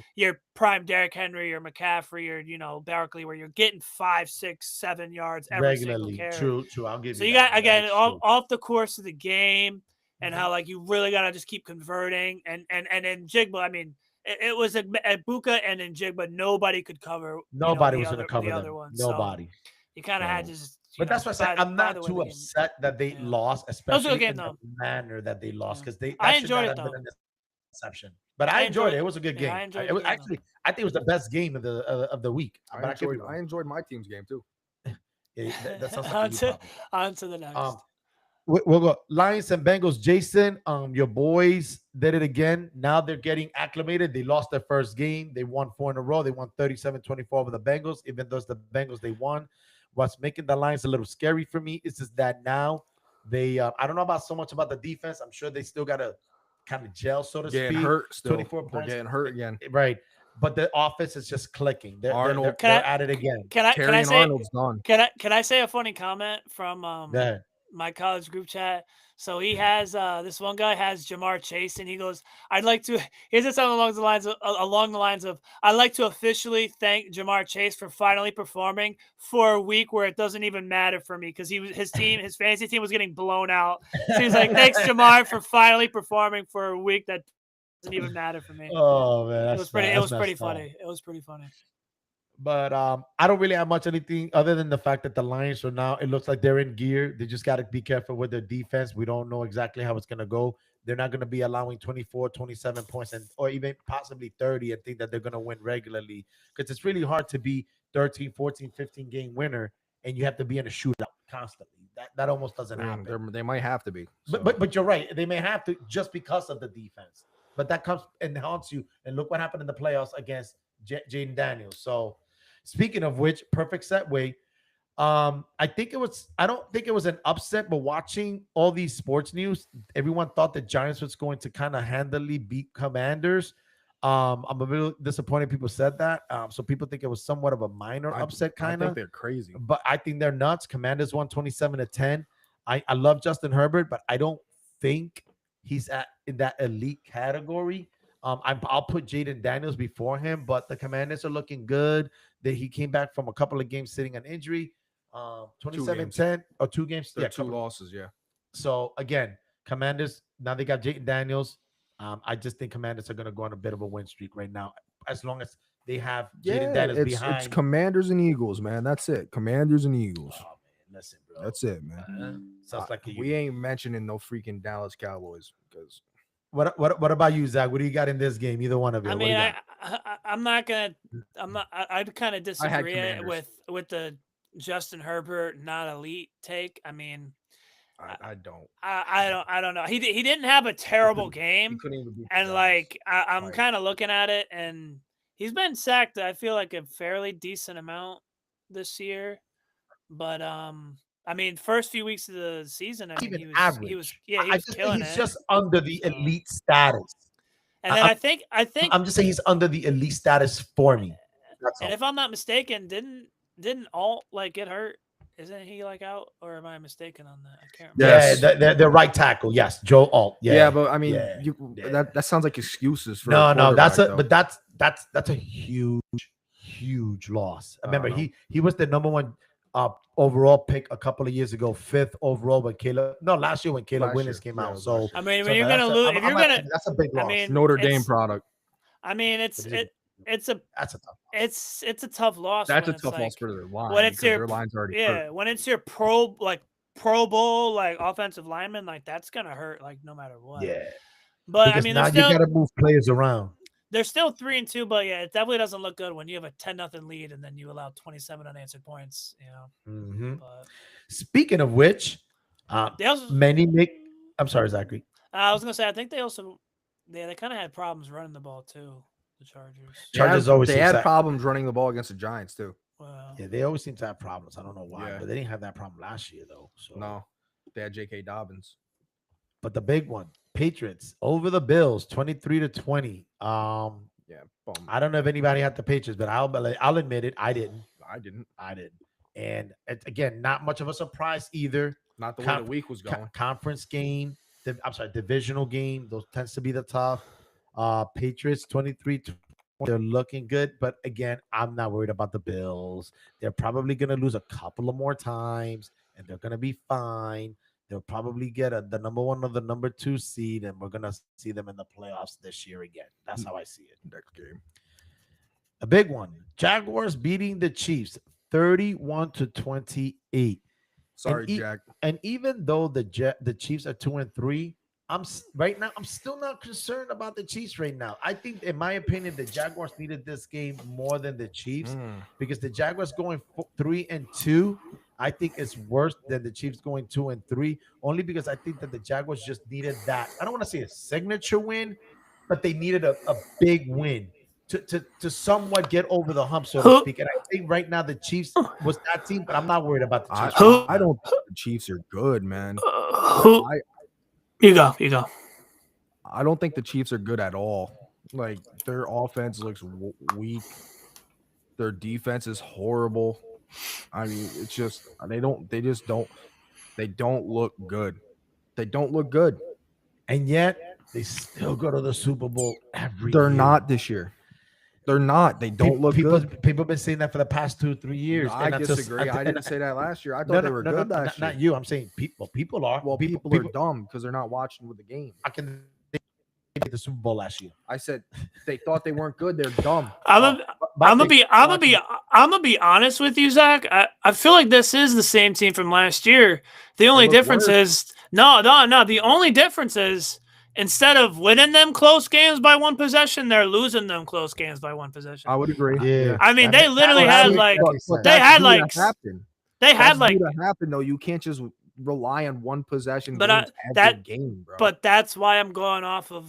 prime Derrick Henry or McCaffrey or Barkley, where you're getting 5, 6, 7 yards every single Regularly. carry. True, true. I'll give So you you that got, one. again, That's off, true. off the course of the game, and Mhm. how like you really got to just keep converting, and then Jigba. I mean, it was at Buka and then Jigba. Nobody could cover Nobody the was going to other cover them. one. So Nobody. you kind of had to So, just but that's why I said I'm by the not way the too game. upset that they Yeah. lost, That was a good especially game in the though. manner that they lost, Yeah. because they I that should not enjoyed it have been though. an exception. But I enjoyed it. It was a good Yeah, game. I enjoyed It the was game though. actually, I think it was the best game of the week. But I could be I wrong. enjoyed my team's game too. Yeah, that sounds like on you to probably. on to the next. We'll go Lions and Bengals. Jason, your boys did it again. Now they're getting acclimated. They lost their first game. They won 4 in a row. They won 37-24 over the Bengals. Even though it's the Bengals, they won. What's making the Lions a little scary for me is just that now they, I don't know about so much about the defense. I'm sure they still got to kind of gel, so to Getting speak. hurt still. 24 They're points. getting hurt again. Right. But the offense is just clicking. Arnold- They're at it again. Can I Terry and say Arnold's done. Can I say a funny comment from Yeah. my college group chat? So he has this one guy has Jamar Chase, and he goes, "I'd like to." Here's it something along the lines of, "I'd like to officially thank Jamar Chase for finally performing for a week where it doesn't even matter for me, because his fantasy team was getting blown out." So he's like, "Thanks, Jamar, for finally performing for a week that doesn't even matter for me." Oh man, It was pretty funny. It was pretty funny. But I don't really have much anything other than the fact that the Lions are now, it looks like they're in gear. They just got to be careful with their defense. We don't know exactly how it's going to go. They're not going to be allowing 24, 27 points or even possibly 30 and think that they're going to win regularly, because it's really hard to be 13, 14, 15 game winner and you have to be in a shootout constantly. That almost doesn't happen. They might have to be. So. But you're right. They may have to, just because of the defense. But that comes and haunts you. And look what happened in the playoffs against Jaden Daniels. So, speaking of which, perfect segue. I don't think it was an upset, but watching all these sports news, everyone thought the Giants was going to kind of handily beat Commanders. I'm a little disappointed people said that. So people think it was somewhat of a minor upset, kind I of. think they're crazy. But I think they're nuts. Commanders won 27-10. I love Justin Herbert, but I don't think he's in that elite category. I'll put Jaden Daniels before him, but the Commanders are looking good. He came back from a couple of games sitting on injury. 27-10 or 2 games. They're 2 losses, yeah. So again, Commanders, now they got Jaden Daniels. I just think Commanders are going to go on a bit of a win streak right now, as long as they have Jaden Daniels behind. It's Commanders and Eagles, man. That's it. Commanders and Eagles. Oh, man, listen, bro. That's it, man. Sounds like we ain't mentioning no freaking Dallas Cowboys, because. What about you, Zach? What do you got in this game? Either one of you. I mean, I'd kind of disagree with the Justin Herbert not elite take. I mean, I don't. I don't know. He didn't have a terrible game, and like I'm kind of looking at it, and he's been sacked, I feel like, a fairly decent amount this year, but I mean, first few weeks of the season, I mean, he was killing it. He's just under the elite status. And then I think I'm just saying he's under the elite status for me. And if I'm not mistaken, didn't Alt like get hurt Isn't he like out, or am I mistaken on that? I can't Yeah. remember. Yes. Yeah, the right tackle. Yes, Joe Alt. Yeah, but I mean, yeah, you yeah. that sounds like excuses for No, a no, that's a quarterback, but though. that's a huge loss. I Remember, don't know. he was the number one overall pick a couple of years ago, 5th overall when last year when Caleb Last Williams year. came Yeah, it out. was So, last year. I mean, so when you're that's gonna a, lose, I'm, if I'm you're not- gonna, that's a big I loss. mean, Notre Dame it's- product. I mean, It is a- it's a that's a tough. it's a tough loss. That's when a it's tough like, loss for their line when it's because your their line's already yeah, hurt. when it's your Pro Bowl like offensive lineman, like that's gonna hurt like no matter what. Yeah, But I because mean, now you got to move players around. they're still 3-2, but yeah, it definitely doesn't look good when you have a 10-0 lead and then you allow 27 unanswered points. You know, Mhm. but Speaking of which, they also. I'm sorry, Zachary. I was gonna say I think they also they kind of had problems running the ball too. The Chargers. Chargers always they seems had that- problems running the ball against the Giants too. Well, Yeah, they always seem to have problems. I don't know why, Yeah. but they didn't have that problem last year though. So No, they had J.K. Dobbins. But the big one, Patriots over the Bills, 23-20. Yeah, bum. I don't know if anybody had the Patriots, but I'll admit it, I didn't. I didn't. And it's, again, not much of a surprise either. Not the way Conf- the week was going. Conference game, divisional game. Those tends to be the tough. Patriots 23-20. They're looking good, but again, I'm not worried about the Bills. They're probably going to lose a couple of more times, and they're going to be fine. They'll probably get the number 1 or the number 2 seed, and we're going to see them in the playoffs this year again. That's how I see it. Next game. A big one. Jaguars beating the Chiefs 31-28. Sorry, e- Jack. And even though the Chiefs are 2-3, right now I'm still not concerned about the Chiefs right now. I think, in my opinion, the Jaguars needed this game more than the Chiefs because the Jaguars going 3-2, I think it's worse than the Chiefs going 2-3. Only because I think that the Jaguars just needed that. I don't want to say a signature win, but they needed a big win to somewhat get over the hump, so to speak. And I think right now the Chiefs was that team, but I'm not worried about the Chiefs. I don't think the Chiefs are good, man. Who? You go. I don't think the Chiefs are good at all. Like, their offense looks weak. Their defense is horrible. I mean, it's just they don't look good. They don't look good. And yet they still go to the Super Bowl every They're year. not this year. They're not. They don't look good. People have been saying that for the past 2-3 years. I and until- disagree. I didn't say that last year. I thought No, they were no, good no, last year. not you. I'm saying people. People are. Well, people are dumb because they're not watching with the game. I can they made the Super Bowl last year. I said they thought they weren't good. They're dumb. I'm gonna be honest with you, Zach. I feel like this is the same team from last year. The only look difference worse. is no. The only difference is instead of winning them close games by 1 possession, they're losing them close games by 1 possession. I would agree. Yeah. I mean, they literally That's had due like to they had like happen. they had That's like due to happen though. You can't just rely on 1 possession. But games every game, bro. But that's why I'm going off of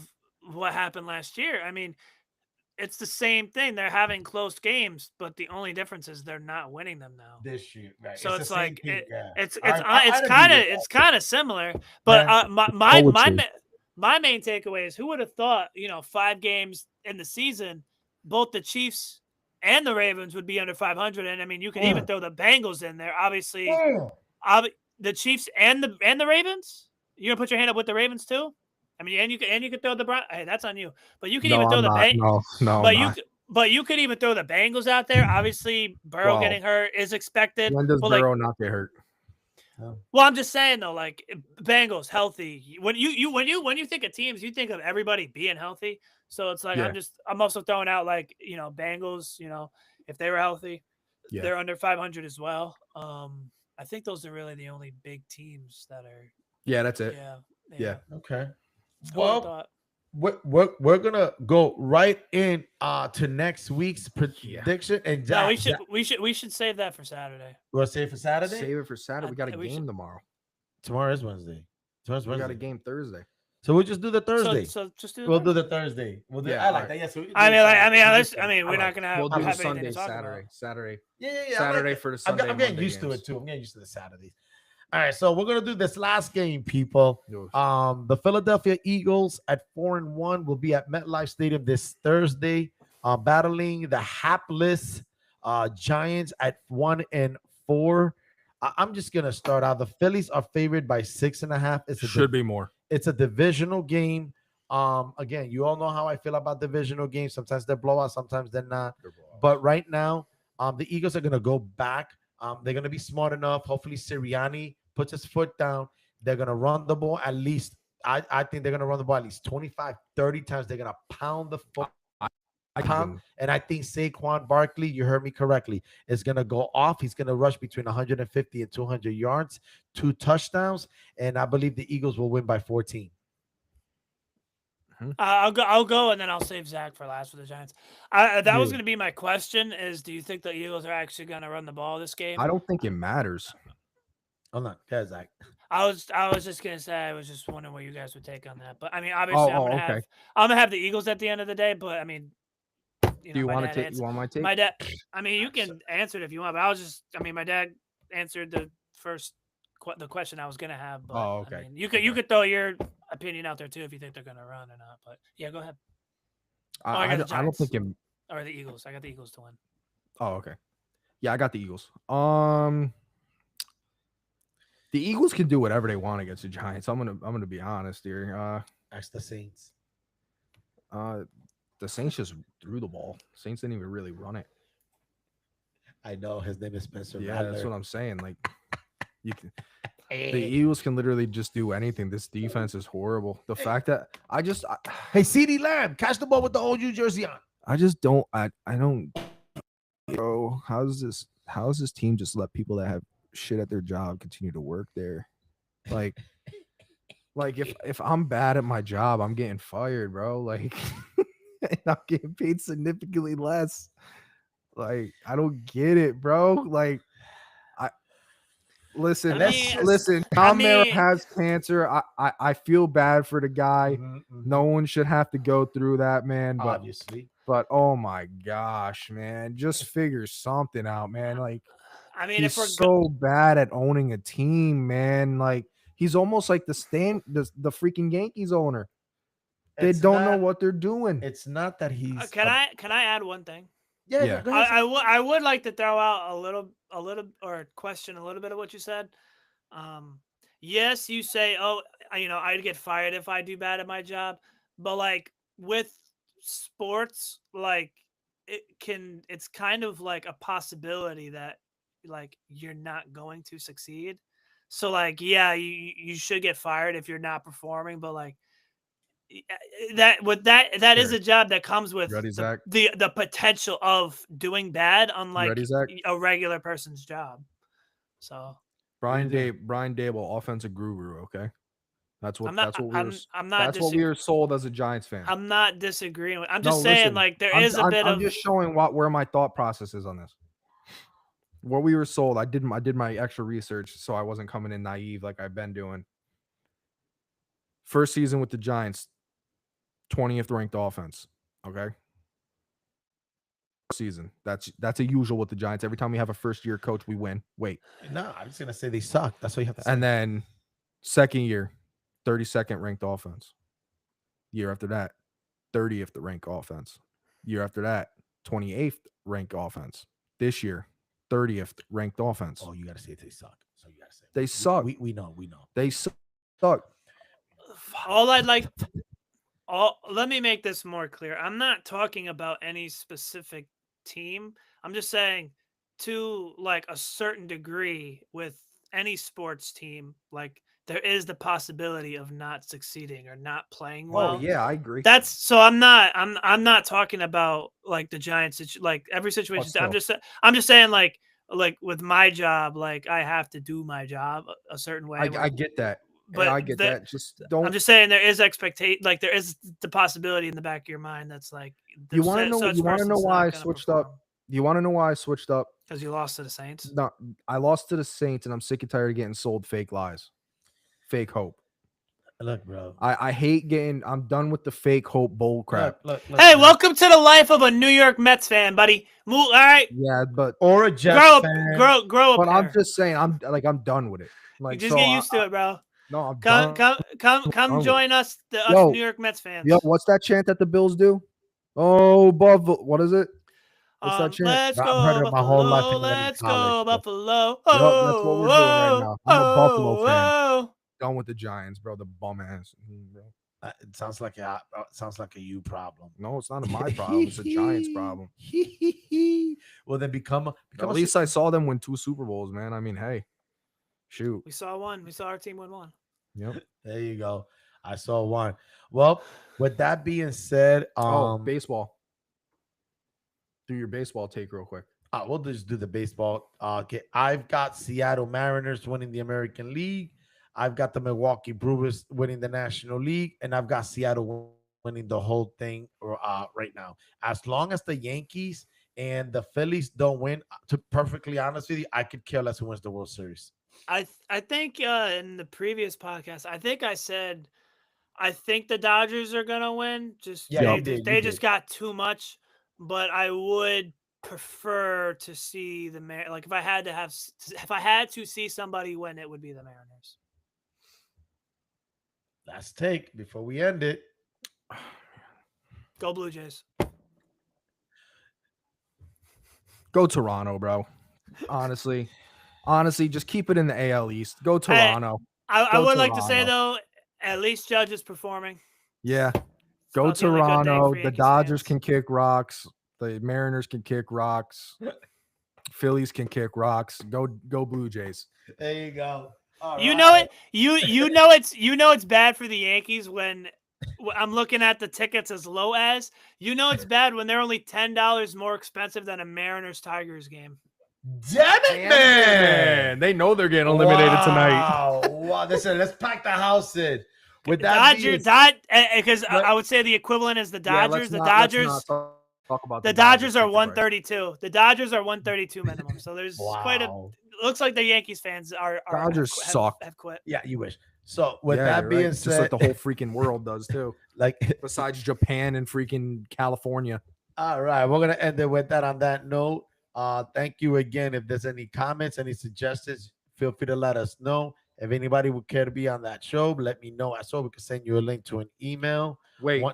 what happened last year. I mean, it's the same thing. They're having close games, but the only difference is they're not winning them now. This year, right? So it's the same like thing, yeah. it's I'd kind agree with of kind of similar. But Yeah. my main takeaway is who would have thought 5 games in the season, both the Chiefs and the Ravens would be under 500, and I mean you can even throw the Bengals in there. Obviously, the Chiefs and the Ravens. You gonna put your hand up with the Ravens too? I mean, and you can throw the Browns. Hey, that's on you. But you can even throw the Bengals. No, But you could even throw the Bengals out there. Obviously, Burrow Wow. getting hurt is expected. When does but Burrow not get hurt? Well, I'm just saying though, like Bengals healthy. When you think of teams, you think of everybody being healthy. So it's like Yeah. I'm also throwing out like Bengals. If they were healthy, Yeah. they're under 500 as well. I think those are really the only big teams that are. Yeah, that's it. Yeah. Okay. Who would've Well, thought? we're gonna go right in to next week's prediction, and No, Jack, we should save that for Saturday. we'll save it for Saturday. Save it for Saturday. We got a we game should- tomorrow. Tomorrow is Wednesday. Tomorrow's We Wednesday. got a game Thursday. So we'll just do the Thursday. So just do. We'll do the Thursday. We'll do. Yeah, I like alright. that. Yes. Yeah, so We're not gonna have. We'll do have the anything to Sunday, talk Saturday. about. Saturday. Yeah. I like Saturday it. for the I'm Sunday. getting Monday used to games. it too. I'm getting used to the Saturdays. All right, so we're gonna do this last game, people. Yours. The Philadelphia Eagles at 4-1 will be at MetLife Stadium this Thursday, battling the hapless Giants at 1-4. I'm just gonna start out. The Phillies are favored by 6.5. Should be more. It's a divisional game. Again, you all know how I feel about divisional games. Sometimes they're blowouts, sometimes they're not. But right now, the Eagles are gonna go back. They're gonna be smart enough. Hopefully, Sirianni puts his foot down. They're gonna run the ball at least. I think they're gonna run the ball at least 25, 30 times. They're gonna pound the foot. And I think Saquon Barkley, you heard me correctly, is going to go off. He's going to rush between 150 and 200 yards, 2 touchdowns, and I believe the Eagles will win by 14. I'll go, and then I'll save Zach for last for the Giants. That was going to be my question: is do you think the Eagles are actually going to run the ball this game? I don't think it matters. Hold on, go ahead, Zach. I was just gonna say I was just wondering what you guys would take on that, but I mean, obviously, I'm gonna have the Eagles at the end of the day, but I mean. Do you want to take? You want my take? My dad. I mean, you can answer it if you want, but I was just. I mean, my dad answered the question I was gonna have. But, okay. I mean, you could throw your opinion out there too if you think they're gonna run or not. But yeah, go ahead. I don't think it. Or the Eagles. I got the Eagles to win. Oh, okay. Yeah, I got the Eagles. The Eagles can do whatever they want against the Giants. I'm gonna be honest here. Ask the Saints. The Saints just threw the ball. Saints didn't even really run it. I know his name is Spencer. Yeah, Rattler. that's what I'm saying. Like, you can. The Eagles can literally just do anything. This defense is horrible. The fact that hey, CeeDee Lamb, catch the ball with the old New Jersey on. I just don't. I don't. Bro, how's this team just let people that have shit at their job continue to work there? Like if I'm bad at my job, I'm getting fired, bro. Like. And I'm getting paid significantly less. Like, I don't get it, bro. Like, listen. Tom Merritt has cancer. I feel bad for the guy. No one should have to go through that, man. But, obviously. But oh my gosh, man, just figure something out, man. Like, I mean, he's so bad at owning a team, man. Like, he's almost like the freaking Yankees owner. They don't know what they're doing. It's not that he's. Can I add one thing? Yeah. Go ahead. I would like to throw out a little or question a little bit of what you said. Yes, you say, I'd get fired if I do bad at my job, but like with sports, like it's kind of like a possibility that like you're not going to succeed. So like, yeah, you should get fired if you're not performing, but like. That sure. Is a job that comes with the potential of doing bad, unlike a regular person's job. So Brian Dable, offensive guru. Okay, that's what we were sold as a Giants fan. I'm not disagreeing with. I'm just saying, like I'm just showing where my thought process is on this. What we were sold. I did my extra research, so I wasn't coming in naive like I've been doing. First season with the Giants. 20th ranked offense. Okay. Season. That's a usual with the Giants. Every time we have a first year coach, we win. Wait. No, I'm just gonna say they suck. That's what you have to say. And then second year, 32nd ranked offense. Year after that, 30th ranked offense. Year after that, 28th ranked offense. This year, 30th ranked offense. Oh, you gotta say they suck. So you gotta say they suck. We know. They suck. Let me make this more clear. I'm not talking about any specific team. I'm just saying to like a certain degree with any sports team, like there is the possibility of not succeeding or not playing well. Oh yeah, I agree. I'm not talking about like the Giants, like every situation. I'm just saying like with my job, like I have to do my job a certain way. I get that. But I get that. Just don't. I'm just saying there is expectation, like there is the possibility in the back of your mind that's like. You want to know? You want to know why I switched up? You want to know why I switched up? Because you lost to the Saints. No, I lost to the Saints, and I'm sick and tired of getting sold fake lies, fake hope. Look, bro. I hate getting. I'm done with the fake hope bull crap. Look, hey, welcome to the life of a New York Mets fan, buddy. All right. Yeah, but or a Jets fan. Grow up. But I'm just saying, I'm done with it. Like, you just get used to it, bro. No, come join us, New York Mets fans. Yo, what's that chant that the Bills do? Oh, above, what is it? What's that chant? Let's I've go heard it my whole life Buffalo. and then in Let's college, go but- Buffalo. Yup, that's what we're doing right now. I'm a Buffalo fan. Oh. Done with the Giants, bro. The bum ass. Bro. It sounds like a you problem. No, it's not my problem. It's a Giants problem. Well, then become At least I saw them win 2 Super Bowls, man. I mean, hey, shoot. We saw one. We saw our team win one. Yep. There you go. I saw one. Well, with that being said, Baseball. Do your baseball take real quick. we'll just do the baseball. Okay, I've got Seattle Mariners winning the American League. I've got the Milwaukee Brewers winning the National League, and I've got Seattle winning the whole thing right now. As long as the Yankees and the Phillies don't win, to perfectly honest with you, I could care less who wins the World Series. I think in the previous podcast, I think I said I think the Dodgers are gonna win. Just Yeah, they just got too much, but I would prefer to see the like if I had to see somebody win, it would be the Mariners. Last take before we end it. Go Blue Jays. Go Toronto, bro. Honestly, just keep it in the AL East. Go Toronto. I Go would like to say Toronto. though, at least Judge is performing. Yeah. It's Go about the only good thing Toronto. for The Yankees Dodgers fans. can kick rocks. The Mariners can kick rocks. Phillies can kick rocks. Go Blue Jays. There you go. All You right. know it. You know it's bad for the Yankees when I'm looking at the tickets as low as. You know it's bad when they're only $10 more expensive than a Mariners Tigers game. Damn it, man. They know they're getting eliminated tonight. Wow. Listen, let's pack the house in. With that Because I would say the equivalent is the Yeah, Dodgers. let's The not Dodgers. talk about The Dodgers are Take a break. 132. The Dodgers are 132 minimum. So there's quite a. Wow. Looks like the Yankees fans are Dodgers suck. Have quit. Yeah, you wish. So with Yeah, that you're being right. said, just like the whole freaking world does too. like Besides Japan and freaking California. all right, we're gonna end it with that. On that note, thank you again. If there's any comments, any suggestions, feel free to let us know. If anybody would care to be on that show, let me know. I saw we can send you a link to an email. Wait, Go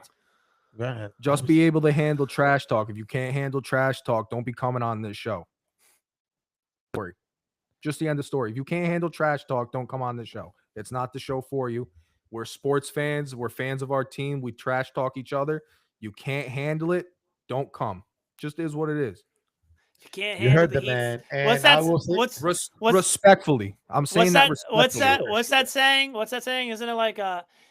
ahead. just be able to handle trash talk. If you can't handle trash talk, don't be coming on this show. Story. Just the end of story. If you can't handle trash talk, don't come on the show. It's not the show for you. We're sports fans. We're fans of our team. We trash talk each other. You can't handle it, don't come. Just is what it is. You can't You handle heard the the heat. man. And What's I that? will say, What's Respectfully. I'm saying that respectfully. What's that saying? What's that saying? Isn't it like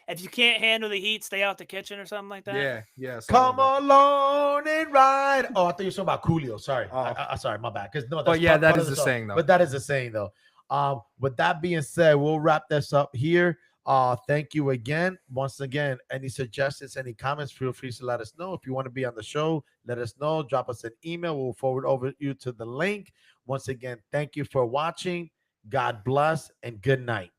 if you can't handle the heat, stay out the kitchen or something like that? Yeah. come along and ride. Oh, I thought you were talking about Coolio. Sorry. Oh. Sorry, my bad. Because no, But yeah, that part is of the song. saying though. But that is the saying though. With that being said, we'll wrap this up here. Thank you again. Once again, any suggestions, any comments, feel free to let us know. If you want to be on the show, let us know. Drop us an email. We'll forward over you to the link. Once again, thank you for watching. God bless and good night.